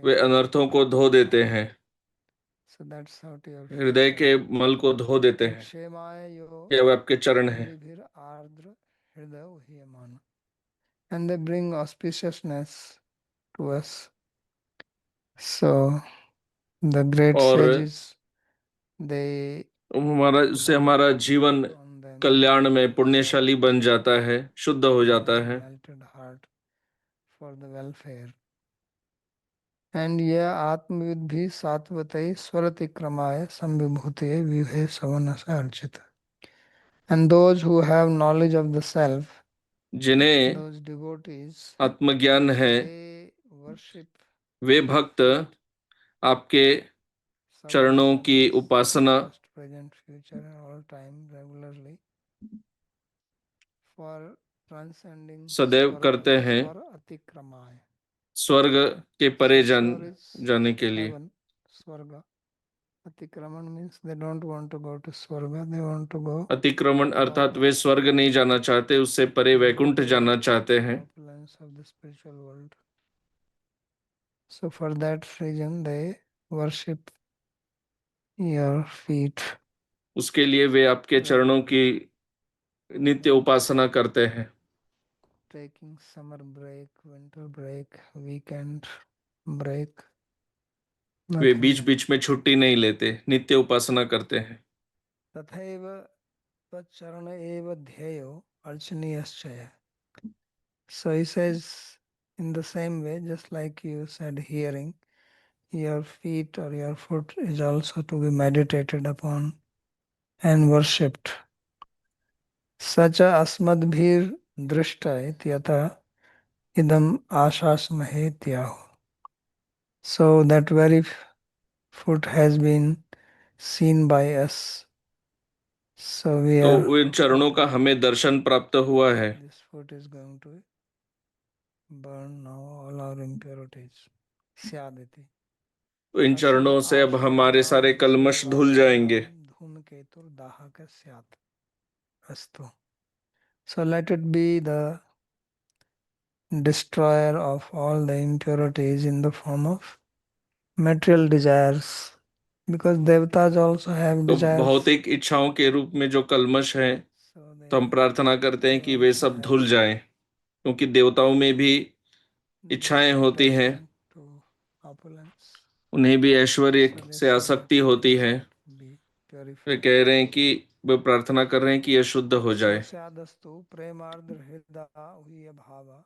वे अनर्थों को धो देते हैं, हृदय के मल को धो देते हैं। ये वे आपके चरण हैं and they bring auspiciousness to us. So the great sages, they हमारा उससे हमारा जीवन कल्याण में पुण्यशाली बन जाता है, शुद्ध हो जाता है। for the welfare. And यह आत्मविद्धि सात्वतै स्वरतिक्रमाय संविभूते विहे सवनस Archit. And those who have knowledge of the self, जिन्हें those devotees, आत्मज्ञान है, they worship वे भक्त आपके चरणों की उपासना present, future, and all time regularly for transcending सदैव करते हैं swar atikramaय. स्वर्ग के परे So swar is जाने के लिए। heaven, swarga. Atikraman means they don't want to go to swarga, they want to go अतिक्रमण अर्थात वे opulence. स्वर्ग नहीं जाना चाहते, उससे परे वैकुंठ जाना चाहते हैं। Opulence of the spiritual world. So for that reason they worship your feet. उसके लिए वे आपके चरणों की नित्य उपासना करते हैं। Taking summer break, winter break, weekend break. वे Nothing. बीच बीच में छुट्टी नहीं लेते, नित्य उपासना करते हैं। तथैव तच्चरण एव ध्येयो archaniyascha. So he says in the same way, just like you said, hearing, your feet or your foot is also to be meditated upon and worshipped. Sacha asmadbhir drishta ityata idam ashasmahe tyahu. So that very foot has been seen by us. So we तो are इन चरणों का हमें दर्शन प्राप्त हुआ है। this foot is going to burn now all our impurities. Syaditi. तो इन चरणों से अब हमारे सारे कलमश धुल जाएंगे। धूमकेतुर दाहक स्यात्. Astu. So let it be the destroyer of all the impurities in the form of material desires. Because devatas also have तो desires. भौतिक इच्छाओं के रूप में जो कलमश है, So they, तो हम प्रार्थना करते हैं they कि वे also सब have धुल जाएं, क्योंकि देवताओं में भी इच्छाएं होती हैं, attachment to opulence. उन्हें भी ऐश्वर्य So they से say आसक्ति that होती it है। should be way purified. कह रहे हैं कि वे प्रार्थना कर रहे हैं कि यह शुद्ध हो So जाए। स्यादस्तु प्रेमार्द्र हृदय हुय भावा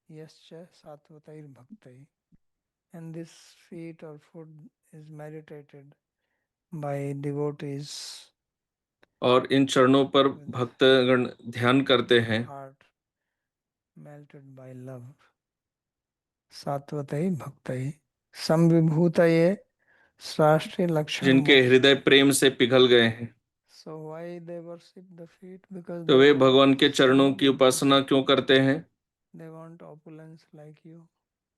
यश्च सात्वतैर भक्तै. And this feet or foot is meditated by devotees और इन चरणों पर with भक्तगण ध्यान करते हैं, heart melted by love. Satvatai bhaktai samvibhutaye srashti lakshana जिनके moksha. हृदय प्रेम से पिघल गए हैं। So why they worship the feet? Because तो they वे want भगवान के चरणों की samvibhuti. उपासना क्यों करते हैं? They want opulence like you.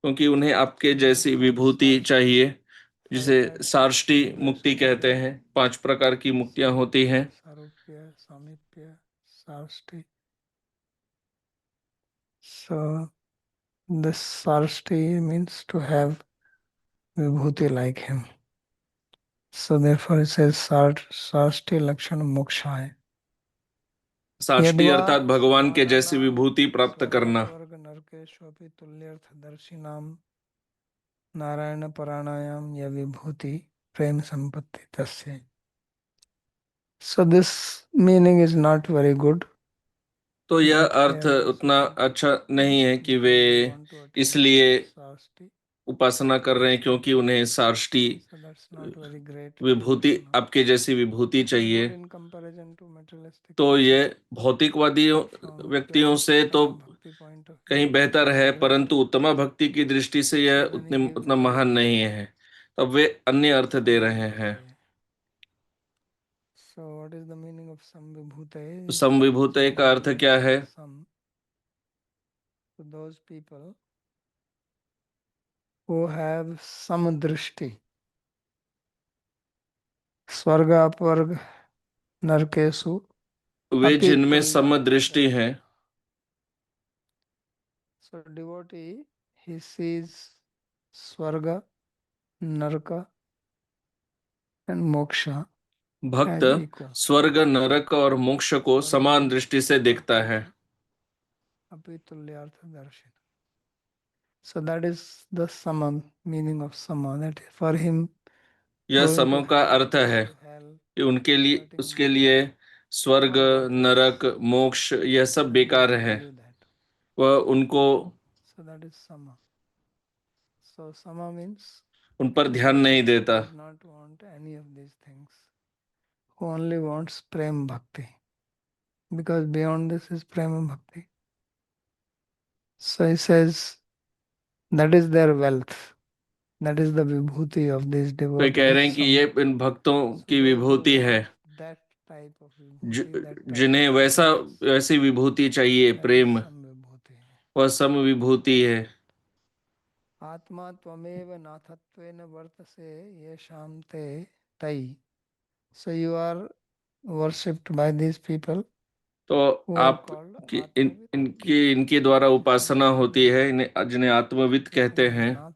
क्योंकि उन्हें आपके So they जैसी seek विभूति sarshti चाहिए, for जिसे that सार्ष्टी मुक्ति vibration. कहते हैं। 5 प्रकार की मुक्तियां होती हैं। Sarupya, samipya, sarshti. So this sarshti means to have vibhuti like him. So therefore it says sarshti lakshana moksha. Sashti यद्वा अर्थात भगवान के जैसी स्माराणाम विभूति प्राप्त करना। स्वर्गापवर्ग नरकेष्वपि तुल्यर्थदर्शिनाम नारायण पराणायाम या विभूति प्रेम संपत्ति तस्य. So this meaning is not very good. तो यह But अर्थ here उतना so अच्छा नहीं है कि वे because they want to attain इसलिए sarshti, उपासना कर रहे हैं क्योंकि उन्हें Sashti so that's not very great Vibhuti, devotion. आपके जैसी विभूति चाहिए। Good in comparison to materialistic तो people. ये भौतिकवादी From व्यक्तियों pure से तो uttama bhakti point of view, कहीं बेहतर it is है, great. परंतु उत्तमा भक्ति की दृष्टि से यह So then he gives उतना another महान नहीं meaning. है। तब वे अन्य अर्थ दे रहे हैं। Samvibhutaye. So what is the meaning of samvibhutaye? समविभूतय का अर्थ क्या है? Some. So those people who have samdrishti, swarga apvarga narkesu वे जिनमें apitulya समदृष्टि है। darshana. So devotee, he sees swarga, narka and moksha भक्त as equal. स्वर्ग, नरक और मोक्ष को समान दृष्टि से देखता है। Apitulyartha darshana. So that is the sama meaning of sama. That is for him यह going to सम का heaven, अर्थ है going to hell, कि उनके लिए, hurting उसके more. लिए स्वर्ग, All worthless. नरक, मोक्ष यह सब He बेकार doesn't है। value that. वह उनको So that is sama. So sama means उन पर ध्यान नहीं देता। does not want any of these things. Who only wants prem bhakti. Because beyond this is prema bhakti. So he says that is their wealth. That is the vibhuti of these वे कह रहे devotees. हैं कि ये इन भक्तों की विभूति है, That type of vibhuti, that type जिन्हें of वैसी विभूति चाहिए, that is प्रेम, samvibhuti. वह सम विभूति है। आत्मा त्वमेव नाथत्वेन वर्तसे ये शांते तई. So you are worshipped by these people तो who are आप called की Atmavit, इनके द्वारा उपासना होती है, जिन्हें आत्मविद कहते taking the हैं। नाथ.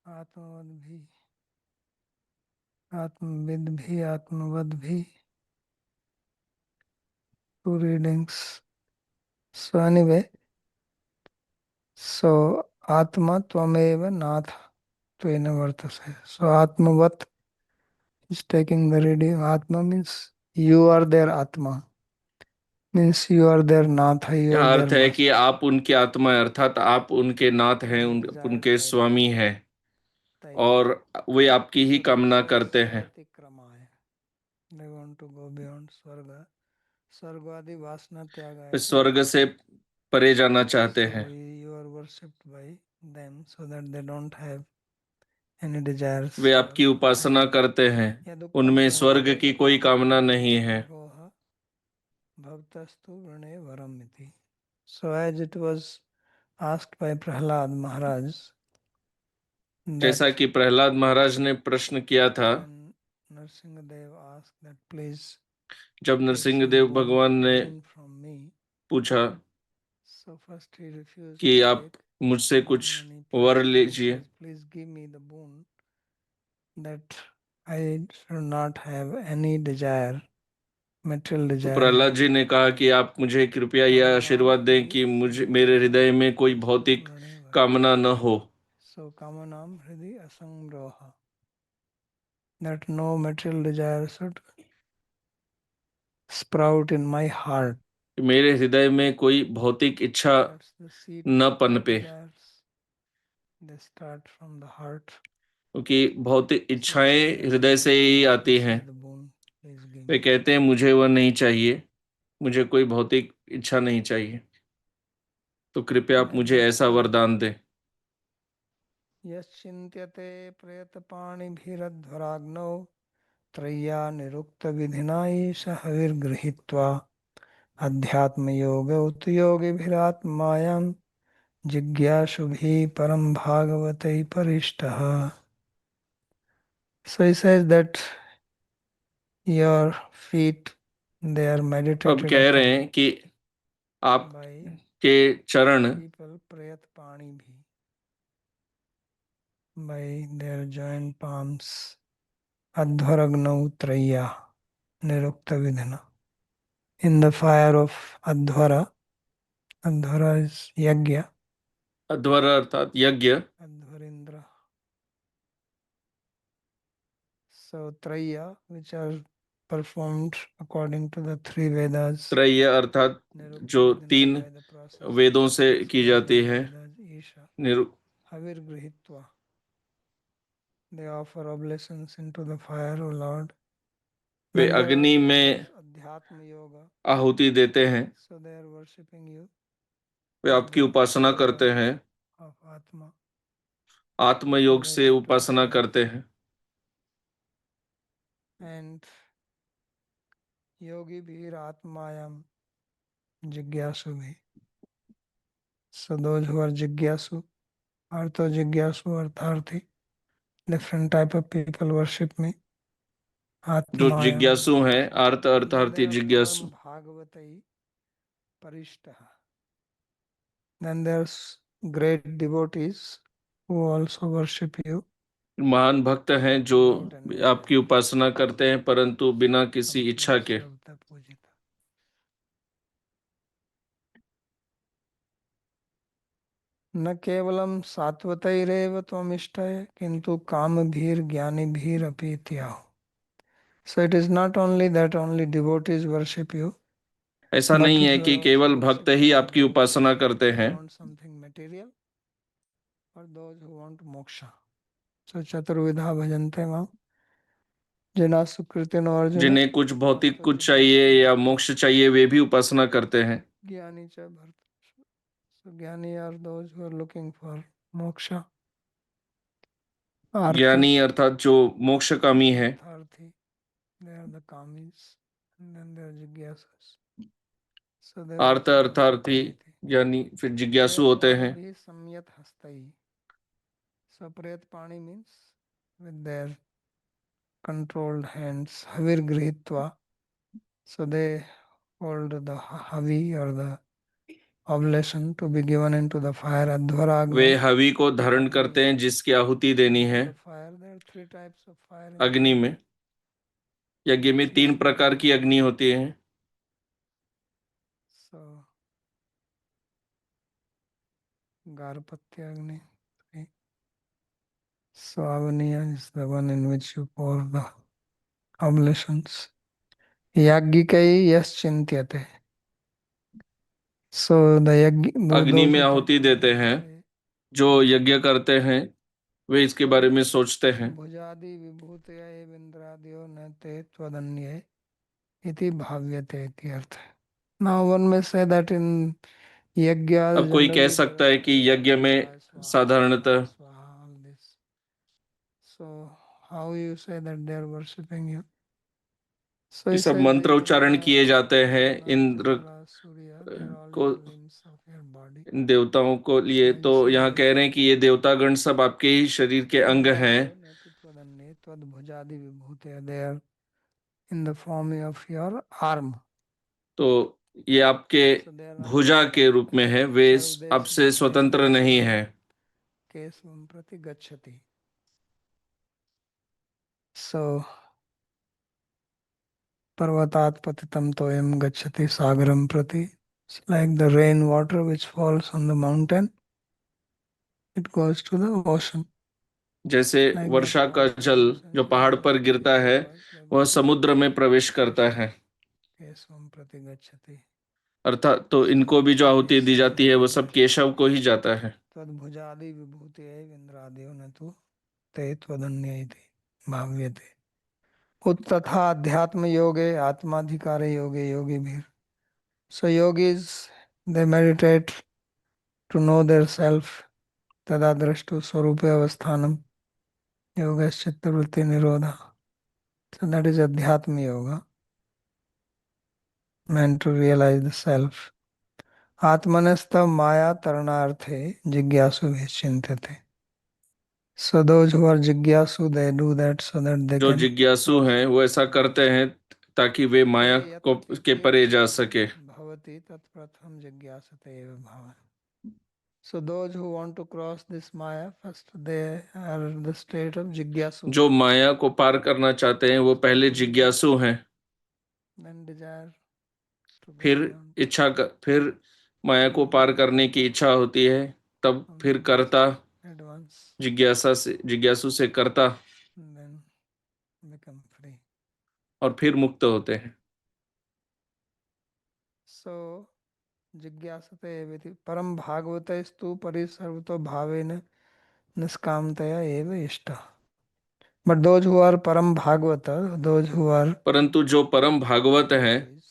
आत्मवद भी, आत्मविद भी, आत्मवद भी. Two readings. So anyway, so Atma Tvameva Nath Tvena Vartase. So Atmavat is taking the reading. Atma means you are their Atma. Means you are their Nath, you are यहाँ their अर्थ है कि master. आप उनकी आत्मा है, अर्थात आप उनके नाथ हैं, उनके स्वामी हैं, और वे आपकी ही कामना करते हैं। They want to go beyond Swarga. Swargadi Vasna way Tyagaya. स्वर्ग से परे जाना चाहते So हैं। you are worshipped by them so that they don't have any desires. वे आपकी उपासना करते हैं, उनमें स्वर्ग की कोई कामना नहीं है। Bhavtastu Vrane Varamiti. So as it was asked by Prahlad Maharaj, जैसा कि प्रहलाद महाराज ने प्रश्न किया था, when Narsingadev asked that please जब take नरसिंह some देव boon भगवान ने from me. पूछा So first he refused कि to आप take, मुझसे कुछ and he वर pleaded, लीजिए, please give me the boon that I should not have any desire, material तो desire. प्रहलाद जी ने कहा कि आप मुझे कृपया यह आशीर्वाद दें कि मेरे हृदय में कोई भौतिक कामना न हो। So kamanam hridi asangroha. That no material desire should sprout in my heart. मेरे हृदय में कोई भौतिक इच्छा That's the seed न of पनपे, desires. They start from the heart. क्योंकि भौतिक So इच्छाएं they हृदय से ही आती हैं। the boon, please give way me. कहते हैं मुझे वह नहीं चाहिए, मुझे कोई भौतिक इच्छा नहीं चाहिए, तो कृपया आप मुझे ऐसा वरदान दें। यश्चिन्त्यते प्रेतपाणिभिरध्वराग्नौ त्रय्या निरुक्त विधिना ईश हविर्गृहीत्वा अध्यात्मयोग योगिभिरात्मायां जिज्ञासुभिः परम भागवतैः परिष्टः. So he says that your feet, they are अब meditated कह रहे upon हैं कि आप by के चरण people prayatpanibhi, by their joint palms, adhvaragnau traya nirukta vidhana. In the fire of Adhvara, Adhvara is Yagya, अध्वर अर्थात यज्ञ, Adhvarindra. So Traya, which are performed according to the three Vedas, त्रय अर्थात जो तीन by the process वेदों से की prescribed जाती by है, Vedas, Isha, Niru Havir Grihitva. They offer oblations into the fire, O Lord. Way Then they अग्नि practice में Adhyatma Yoga. आहुति देते हैं, So they are worshipping you way by आपकी the उपासना yoga करते हैं, of Atma. आत्मयोग They से get to Upasana serve. करते हैं। And Yogi Bhir Atmayam Jigyasu bhi. So those who are Jigyasu, Artha Jigyasu, Artharthi, different type of people worship me. जो Atmayam. जिज्ञासु हैं, अर्थ अर्थार्थी जिज्ञासु, Bhagavatai Parishtaha. Then there's great devotees who also worship you. महान भक्त हैं जो आपकी उपासना करते हैं, परंतु बिना किसी इच्छा के। न केवलम सात्वतैरेव त्वमिष्टये किंतु कामभीर ज्ञानीभीर अपि त्याहो. So it is not only that only devotees worship you. ऐसा नहीं है कि केवल भक्त ही आपकी उपासना करते हैं, Something material or those who want moksha. So chaturvidha bhajante mam. जिना सुकृतिनो अर्जुन. जिन्हें कुछ भौतिक कुछ चाहिए या मोक्ष चाहिए, वे भी उपासना करते हैं। ज्ञानी च भरत. So ज्ञानी are those who are looking for मोक्ष ज्ञानी अर्थात जो मोक्षकामी है, अर्थार्थी, they are the kamis, and then they are jigyasas. So they are आर्त अर्थार्थी ज्ञानी, फिर जिज्ञासु होते हैं। भी संयत हस्तई, सप्रेत पाणी means with their controlled hands, havir grihitva, so they hold the havi or the oblation to be given into the fire. Way Adhvaragni, हवि को धारण करते हैं जिसकी आहुति देनी है the fire, there are three types of fire in अग्नि में। यज्ञ में 3 प्रकार की अग्नि होती है। so Garpatya Agni, Savaniya is the one in which you pour the oblations. Yaggikai yaschintyate. So the अग्नि में आहुति देते हैं, जो यज्ञ करते हैं वे इसके बारे में सोचते हैं। भुजादि विभूतया एवेन्द्रादयो न ते त्वदन्ये इति भाव्यते इति अर्थ है। Now one may say that in यज्ञ अब कोई कह सकता है कि यज्ञ में साधारणतः so how you say that they are worshipping you? ये सब मंत्र उच्चारण किए जाते हैं इंद्र को, इन देवताओं को लिए। तो यहाँ कह रहे हैं कि ये देवतागण सब आपके ही शरीर के अंग हैं, in the form of your arm. तो ये आपके भुजा के रूप में है, वे आपसे स्वतंत्र नहीं है। केशवं प्रति गच्छति. So पर्वतात पतितं तोयं गच्छति सागरं प्रति. It's like the rain water which falls on the mountain, it goes to the ocean. जैसे वर्षा का जल जो पहाड़ पर गिरता है वह समुद्र में प्रवेश करता है। केशवं प्रति गच्छति. अर्थात तो इनको भी जो आहुति दी जाती है वो सब केशव को ही जाता है। तद्भुजादि विभूति इंद्रादयो न तु ते त्वदन्य इति भाव्यते. उत्तथा अध्यात्म योगे आत्माधिकारे योगे योगी भी. So yogis, they meditate to know their self. Tada drashtu swarupe avasthanam. Yoga is chitta vritti nirodha. So that is Adhyatma Yoga, meant to realize the self. Atmanastha maya taranarthe jigyasu vichintete. So those who are jigyasu, they do that so that they जो can. जिज्ञासु हैं वो ऐसा करते हैं ताकि वे माया को के परे जा सके। Bhavati tatpratham jigyasate eva bhava. So those who want to cross this maya, first they are the state of jigyasu. जो माया को पार करना चाहते हैं वो पहले जिज्ञासु हैं, Then desire to go फिर beyond. इच्छा फिर माया को पार करने की इच्छा होती है, तब फिर कर्ता, Advance. जिज्ञासु से कर्ता, Then become free. और फिर मुक्त होते हैं। So जिज्ञासते एवेति परम भागवतस्तु परिसर्वतो भावेन निष्कामतया एव इष्टा. But those who are param bhagavata, those who are, परंतु जो परम भागवत हैं,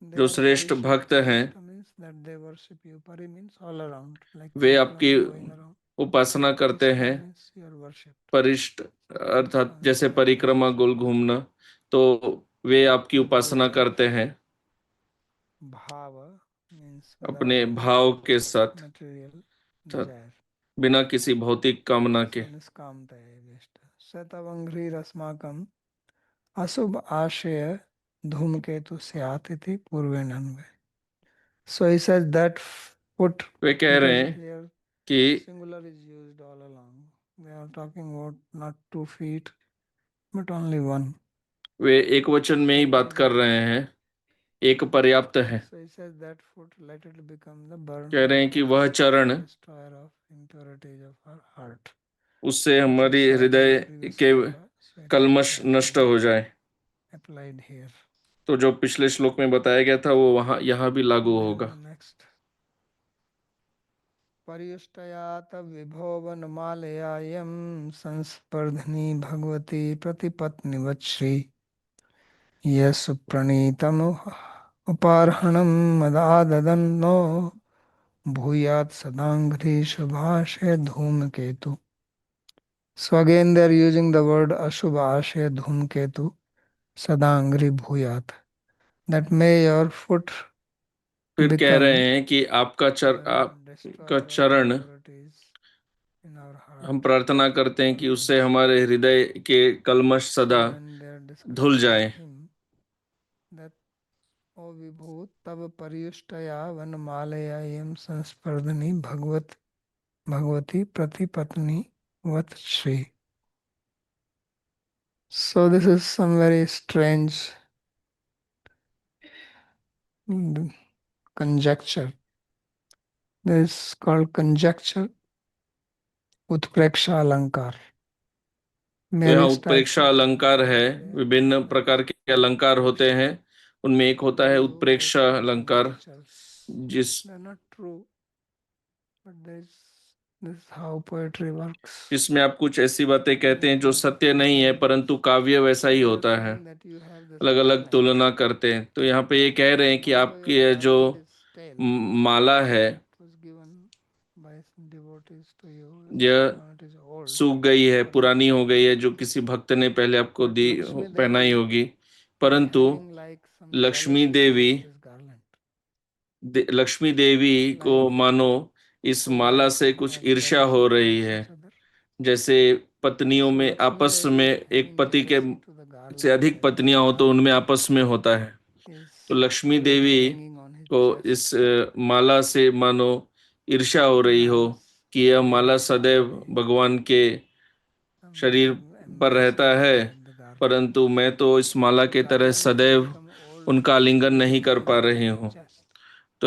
जो श्रेष्ठ भक्त हैं, means that they worship you. Pari means all around, like वे आपकी going around. उपासना करते हैं। Means you are worshipped. परिष्ट अर्थात जैसे परिक्रमा गोल घूमना, तो वे आपकी उपासना करते हैं Bhava means अपने भाव के साथ, material desire. बिना किसी भौतिक कामना के। निष्कामतया एव इष्टा. शतवंघ्रि रस्माकम अशुभ आशय धूमकेतु स्यात् इति पूर्वेण अन्वय. So he says that foot, वे कह रहे हैं here कि singular is used all along. They are talking about not 2 feet, but only one. वे एक वचन में ही बात कर रहे हैं, एक पर्याप्त है। So he says that foot, let it become the burn. कह रहे हैं कि वह चरण, destroyer of impurities of our heart. उससे हमारी हृदय के कलमश नष्ट हो जाए। Applied here. तो जो पिछले श्लोक में बताया गया था वो वहां यहाँ भी लागू होगा। Next. पर्युष्टयात विभोवन मालयायम संस्पर्धनी भगवती प्रतिपत्निवच्छ्री यस्य प्रणीतम उपार्हणम मदाददन्नो भूयात सदांघ्रि शुभाशय धूमकेतु. So again they are using the word Ashubhashya Dhumketu Sadangri Bhuyat. That may your foot फिर कह become रहे हैं कि the आपका destroyer of चरण, impurities in our हम heart. प्रार्थना करते हैं कि उससे हमारे हृदय के कल्मश सदा When they are धुल discussing जाए. with him that O Vibhu Tab Pariyushtaya Vanmalaya Yam Sanspardhani Bhagavati Pratipatni Vat Shri. So this is some very strange conjecture. This is called conjecture उत्प्रेक्षा अलंकार. तो यहाँ Various types उत्प्रेक्षा of अलंकार है, alnkar are there. विभिन्न प्रकार के अलंकार होते हैं. उनमें एक होता है You उत्प्रेक्षा take अलंकार, conjectures. जिस They're not true, but this is how poetry works. जिसमें आप कुछ ऐसी बातें कहते हैं जो सत्य नहीं है, परंतु काव्य वैसा ही You are होता है. saying that you have this अलग अलग garland. तुलना करते हैं. तो यहाँ पे ये कह रहे हैं कि Although आपकी your ये जो garland is stale, माला है, it was given by some devotees to you. यह Now it is old. सूख गई है, पुरानी हो गई है, जो किसी भक्त ने पहले आपको But दी Lakshmi पहनाई Devi होगी. is परंतु having like some Lakshmi jealousy Devi towards this garland. Lakshmi देवी को Like मानो इस माला co-wives से may कुछ have ईर्ष्या jealousy हो रही towards है. each other. जैसे पत्नियों So में Lakshmi आपस Devi में is एक having पति के jealousy to the से garland अधिक that this पत्नियां हो तो उनमें garland आपस में होता है. is तो Lakshmi already Devi hanging on his को chest. इस माला से मानो ईर्ष्या हो रही हो Whereas कि यह माला Bhagavad सदैव Gita, भगवान के शरीर some पर embrace रहता not है, like the garland. परंतु मैं तो इस माला So के तरह garland has सदैव become old उनका आलिंगन because नहीं it कर is पा hanging रही on हूँ. his chest. तो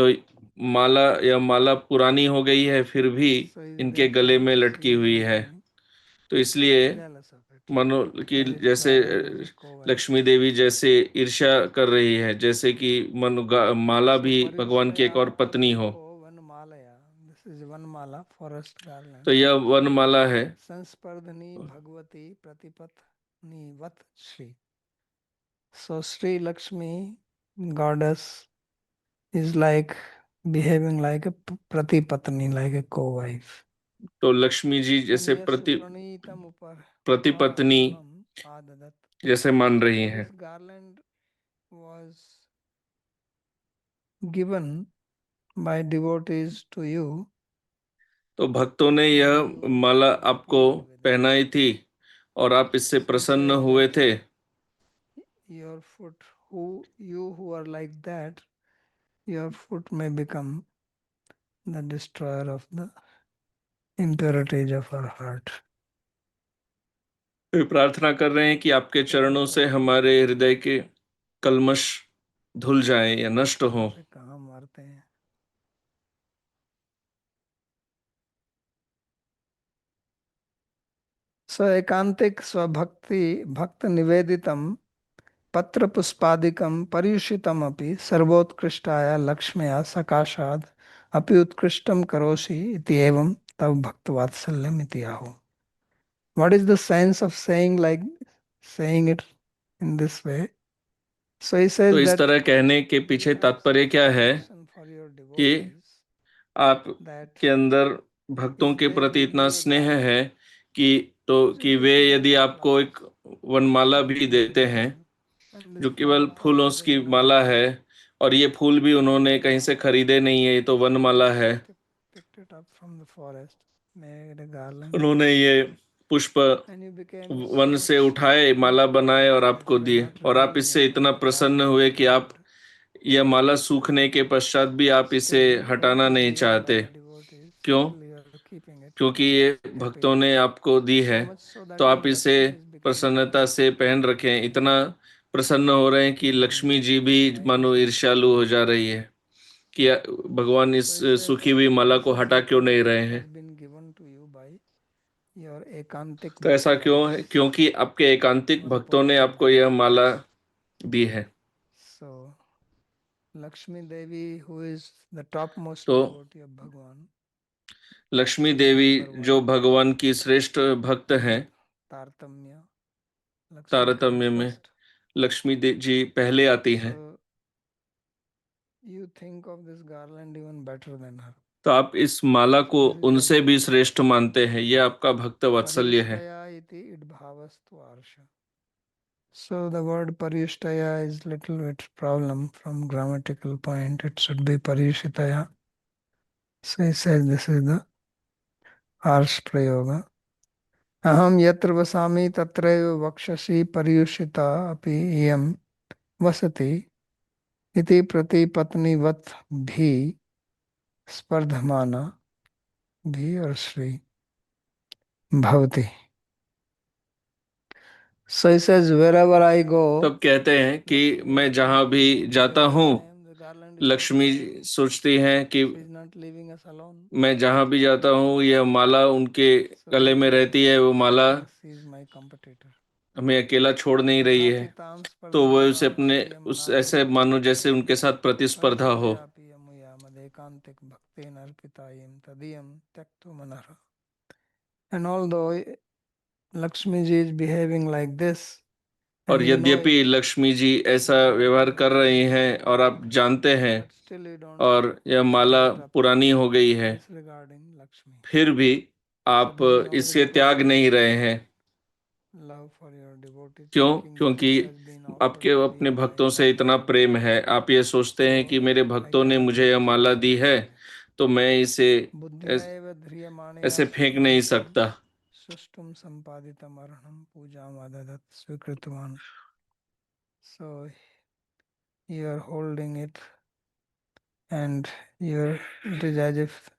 माला पुरानी हो गई है, फिर भी So he is इनके गले therefore में he लटकी is हुई है. becoming तो इसलिए jealous of it. मानो कि As if जैसे garland is a co-wife. Lakshmi देवी जैसे ईर्ष्या कर रही है, जैसे कि माला So भी भगवान की एक और Parishtaya पत्नी हो. Apo Vanmalaya. This is Vanmala, forest garland. तो यह वनमाला है. Sanspardhani Bhagavati Pratipatni Vat Shri. So Sri Lakshmi, goddess, is like behaving like a pratipatni, like a co-wife. तो लक्ष्मी जी जैसे Yasupranītam प्रतिपत्नी upahāramam ādadat. जैसे मान रही So हैं. this garland was given by devotees to you. तो भक्तों ने And यह you were माला very आपको pleased with it. पहनाई थी और आप इससे So he प्रसन्न says हुए that थे. your foot, you who are like that, your foot may become the destroyer of the impurities of our heart. फिर प्रार्थना कर रहे हैं कि आपके चरणों से हमारे हृदय के कल्मश धुल जाएं या नष्ट हों. से कहाँ मारते हैं. So एकांतिक स्वभक्ति भक्त निवेदितम पत्र पुष्पादिकम पर्युषितम अपि सर्वोत्कृष्टाय लक्ष्म्या सकाशाद अपि उत्कृष्टम करोषि इति एवं तव भक्त वात्सल्यम इति आहो. What is the sense of saying it in this way? So he says तो इस that तरह कहने के you पीछे have तात्पर्य such क्या है affection for your कि devotees that आपके अंदर भक्तों if के they प्रति give इतना you a स्नेह garland है which is कि वे just made यदि of आपको एक flowers, वनमाला not भी even देते हैं devotion, and this जो केवल flower फूलों also they की did not माला buy, है, और ये फूल भी उन्होंने did कहीं से not, खरीदे नहीं है, ये तो they वनमाला है. just picked it up from the forest, made a garland, उन्होंने ये पुष्प and you became one so से उठाए, माला pleased बनाए और that आपको you were दिए, not और आप removing इससे it इतना after प्रसन्न washing हुए it कि आप and यह माला सूखने के पश्चात भी आप इसे still, though हटाना नहीं given by चाहते. the devotees, क्यों? still you are keeping it क्योंकि ये भक्तों happily. ने आपको दी So है, much so तो that आप even इसे Lakshmi is becoming प्रसन्नता से पहन रखें. इतना प्रसन्न हो रहे हैं कि लक्ष्मी जी भी by मानो ईर्ष्या. ईर्ष्यालु हो जा रही है कि भगवान इस So he says सूखी हुई माला this को is हटा क्यों because नहीं it रहे has हैं. been given to you by your ekantik तो ऐसा क्यों bhaktas है? क्योंकि आपके एकांतिक who are भक्तों ने potent आपको यह माला devotees. दी है. So Lakshmi Devi, who is the topmost तो devotee of Bhagwan, Lakshmi is Devi number जो one भगवान की श्रेष्ठ भक्त हैं, with Tartamya. Lakshmi comes तारतम्य में first. जी पहले आती हैं. So you think of this garland even better than her. तो आप इस माला को This is the उनसे भी bhakti. श्रेष्ठ मानते हैं, ये आपका भक्त वात्सल्य है। Parishtaya iti idbhavastu arsha. So the word parishtaya is little bit problem from grammatical point. It should be parishitaya. So he says this is the harsh prayoga. Aham yatra vasami tatraiva vakshasi pariyushita api iyam vasati iti pratipatni vat bhi spardhamana bhi or shri bhavati. So he says wherever I go, तब कहते हैं कि मैं जहां भी जाता हूँ, लक्ष्मी सोचती हैं कि she is not leaving us alone. मैं जहां भी जाता हूँ यह माला उनके गले में रहती है, वो माला She is my competitor. हमें अकेला छोड़ नहीं रही है। नातितां तो वह उसे स्पर्धायां अपने प्रियं उस ऐसे नातिरपि मानो जैसे उनके साथ प्रतिस्पर्धा हो। वैष्णव्यापि यमुया मदेकांतिक भक्तेन अर्पितायं तदीयं त्यक्तो मनः. And although Lakshmi ji is behaving like this, और and you know यद्यपि it, लक्ष्मी जी ऐसा व्यवहार कर रही हैं और आप जानते हैं, but still you don't और यह माला give it up पुरानी हो गई है, disregarding Lakshmi. फिर भी आप So this is only इसे proof त्याग of नहीं रहे हैं। love for your devotee, क्यों? thinking that क्योंकि this has been offered आपके to me अपने by भक्तों से इतना Bhagavan. प्रेम है, आप ये सोचते हैं So कि मेरे I भक्तों ने cannot मुझे यह माला reject दी है, it. तो मैं इसे बुद्धिया एव ध्रियमाणया ऐसे फेंक नहीं सत्कृतं सकता। सुष्टुम संपादितम अर्हणम पूजाम आददत स्वीकृतवान. So you are holding it and it is as if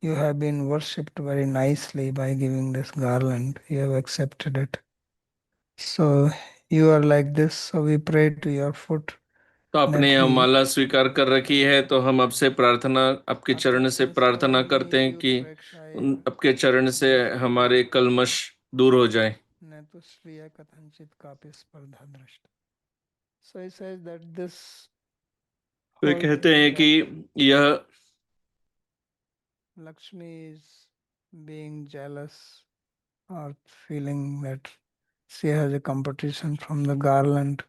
you have been worshipped very nicely by giving this garland. You have accepted it. So you are like this. So we pray to your foot तो आपने that यह he माला स्वीकार कर रखी है, तो हम आपसे प्रार्थना, आपके चरण से प्रार्थना करते हैं कि आपके चरण से हमारे कल्मश दूर हो जाए। न तो श्रिय कथंचित कापि स्पर्धा दृष्ट. So he says that this way whole कहते thing हैं कि that यह Lakshmi is being jealous or feeling that she has a competition from the garland.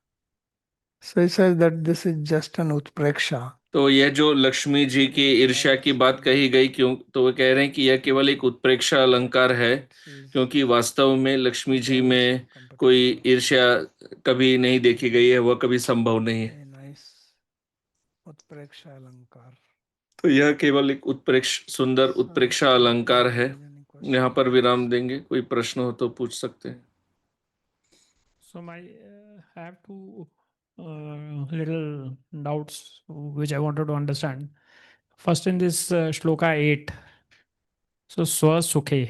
So he says that this is just an utpreksha. तो यह जो लक्ष्मी जी की ईर्ष्या की बात कही गई, क्यों? तो वे कह रहे हैं कि यह केवल एक उत्प्रेक्षा अलंकार है, क्योंकि वास्तव में लक्ष्मी जी में कोई ईर्ष्या कभी नहीं देखी गई है, वह कभी संभव नहीं है। Nice utpreksha alankar. तो यह केवल एक सुंदर उत्प्रेक्षा अलंकार है। यहाँ पर विराम देंगे, कोई प्रश्न हो तो पूछ सकते हैं। So my have two little doubts which I wanted to understand. First, in this shloka 8, so swa sukhe.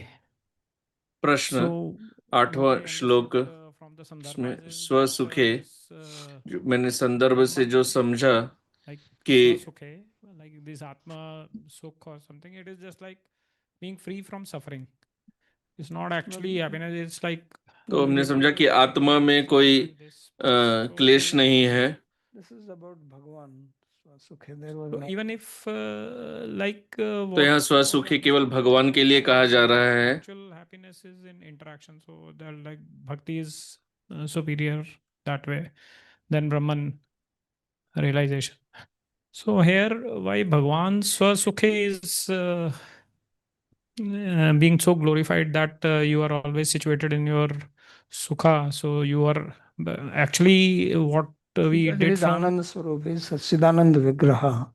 प्रश्न So 8वां what I श्लोक understood from the इसमें sandarbhas is स्व that सुखे, this जो मैंने संदर्भ से जो Brahman, समझा like कि swa sukhe, like this atma sukh or something, it is just like being free from suffering. It's not actually happiness. It's like तो हमने समझा getting कि आत्मा में कोई like this peace. So क्लेश नहीं है। This is about Bhagavan. Swasukhe. There was So no. even if like तो what यहाँ स्व we सुखी केवल understood भगवान के लिए कहा जा रहा है। actual happiness is in interaction. So that like bhakti is superior that way than Brahman realization. So here why Bhagwan Swasukhe is being so glorified that you are always situated in your sukha. So you are actually what we That did is from Anand Swarup, is Satchidanand Vigraha.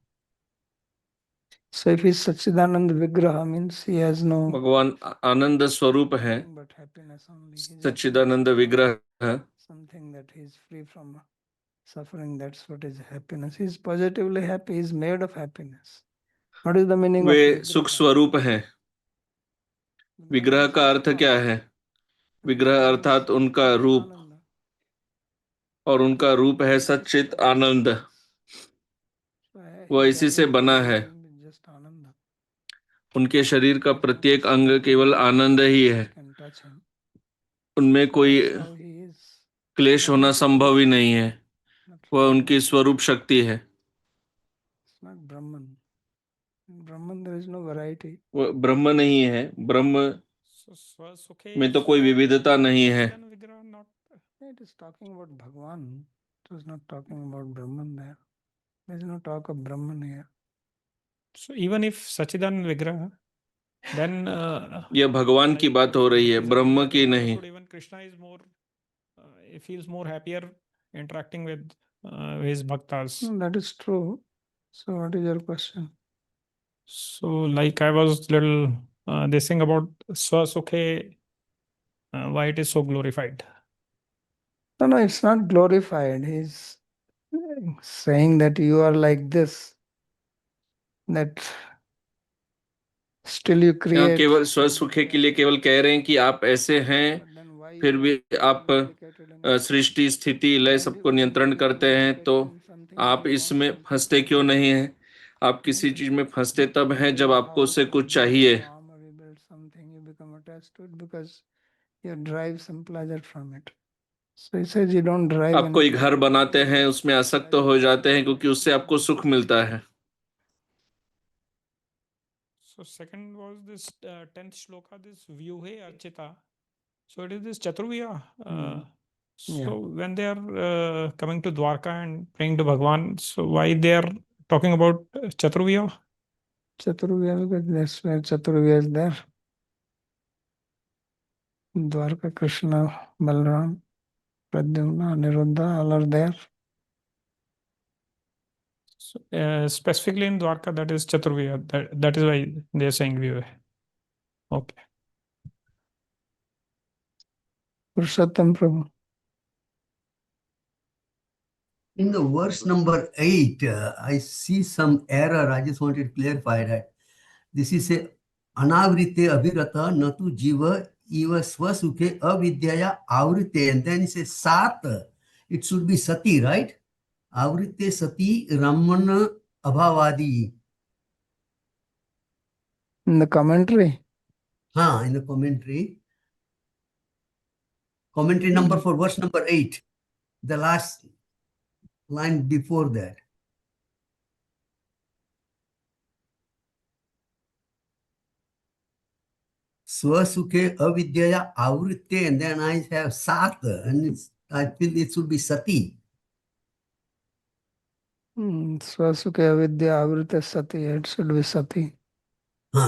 So if he's Satchidanand Vigraha means he has no भगवान आनंद स्वरूप है, nothing but happiness only. He's Sachchidanand happiness. विग्रह है, Something that he's free from suffering. That's what is happiness. He's positively happy. He's made of happiness. What is the meaning of वे सुख Vigraha? स्वरूप हैं। Vigraha विग्रह means का his अर्थ क्या form. है? Vigraha विग्रह means अर्थात उनका रूप, Ananda. और उनका रूप है सच्चित आनंद। So वह his इसी से every बना part है। is just Ananda. उनके शरीर का There's no प्रत्येक अंग suffering केवल आनंद ही है, that can touch him. उनमें कोई That's how he is. क्लेश होना संभव ही नहीं है। Not वह from उनकी स्वरूप शक्ति है। It's not Brahman. In Brahman there is no variety. वह ब्रह्म नहीं है, ब्रह्म so Swasukhe में तो is कोई from विविधता नहीं है। Satchidanand Vigraha, not It is talking about Bhagwan. It was not talking about Brahman there. There is no talk of Brahman here. So even if Sachidan Vigraha, then यह भगवान की बात हो रही है, he's a ब्रह्म Vigraha, की then नहीं। understood even Krishna is more, he feels more happier interacting with his bhaktas. That is true. So what is your question? So like I was little this thing about Swasukhe, why it is so glorified. No, it's not glorified. He's saying that you are like this, that still you यहाँ create. केवल स्वसुखे के लिए केवल कह रहे हैं कि आप ऐसे हैं, But then why फिर you भी are आप implicated in it? सृष्टि स्थिति लय सबको नियंत्रण करते हैं, तो Implicated in something आप when you want इसमें something फंसते from क्यों it. नहीं हैं? आप किसी चीज में फंसते तब हैं जब आपको उससे कुछ चाहिए। Farm or you build something, you become attached to it because you derive some pleasure from it. So he says you don't derive आप any कोई घर pleasure. बनाते हैं, उसमें आसक्त हो जाते हैं क्योंकि उससे आपको सुख मिलता है। So second was this 10th shloka, this Vyuhe Archita. So it is this Chaturvya. So when they are coming to Dwarka and praying to Bhagwan, so why they are talking about Chaturvya? Chaturvya, because that's where Chaturvya is there. Dwarka, Krishna, Balram, Pradyumna, Aniruddha, all are there. So, specifically in Dwarka, that is Chaturvya. That is why they are saying Vyuhe. Okay. Purushottam Prabhu. In the verse number 8, I see some error. I just wanted to clarify that. This is a anavrite abhirata natu jiva eva swasukhe avidyaya avrite. And then it says sat. It should be sati, right? Avrite sati ramana abhavadi. In the commentary, In the commentary. Commentary number for verse number 8. The last line before that. Swasukhe avidyaya avrite, and then I have sat, and I feel it should be sati. Swasukhe avidya avrita sati, it should be sati.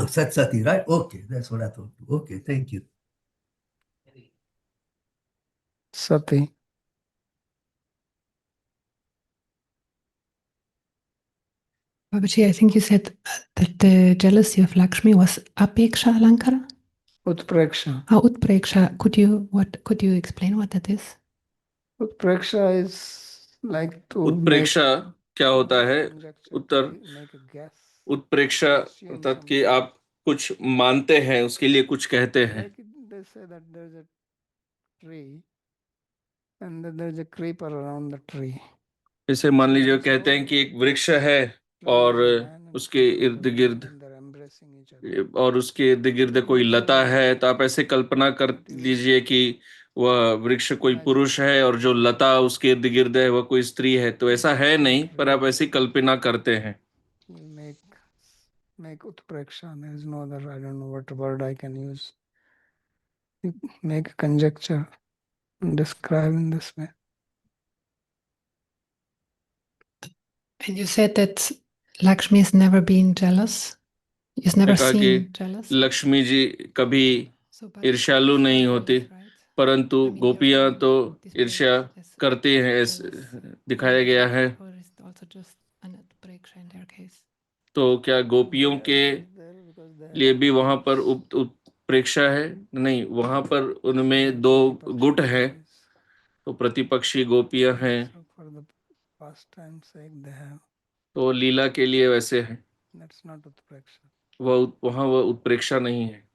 Sat sati, right? Okay, that's what I thought. Okay, thank you. Sati. Babaji, I think you said that the jealousy of Lakshmi was apeksha alankara? Utpreksha. Utpreksha. Could you explain what that is? Utpreksha is like to उत्प्रेक्षा क्या होता है? उत्तर make a guess. उत्प्रेक्षा अर्थात कि आप कुछ मानते हैं, उसके लिए कुछ कहते हैं। Like they say that there is a tree and that there is a creeper around the tree. जैसे मान लीजिए कहते हैं कि एक वृक्ष है और उसके इर्द गिर्द कोई लता है, तो आप ऐसे कल्पना कर लीजिए कि वह वृक्ष कोई पुरुष है और जो लता उसके इर्द गिर्द है वह कोई स्त्री है। तो ऐसा है नहीं, पर आप ऐसी कल्पना करते हैं। Make utpreksha. There is no other, I don't know what word I can use. You make a conjecture and describe in this way. And you said that Lakshmi has never been jealous. He's never कहा कि seen jealous. Lakshmi ji कभी ईर्ष्यालु नहीं होती, परंतु गोपियां तो ईर्ष्या करती हैं, ऐसे दिखाया गया है। तो क्या गोपियों के लिए भी वहां पर उत्प्रेक्षा है? नहीं, वहां पर उनमें दो गुट है, तो प्रतिपक्षी गोपियां हैं, तो लीला के लिए वैसे है, वह वहां वह उत्प्रेक्षा नहीं है।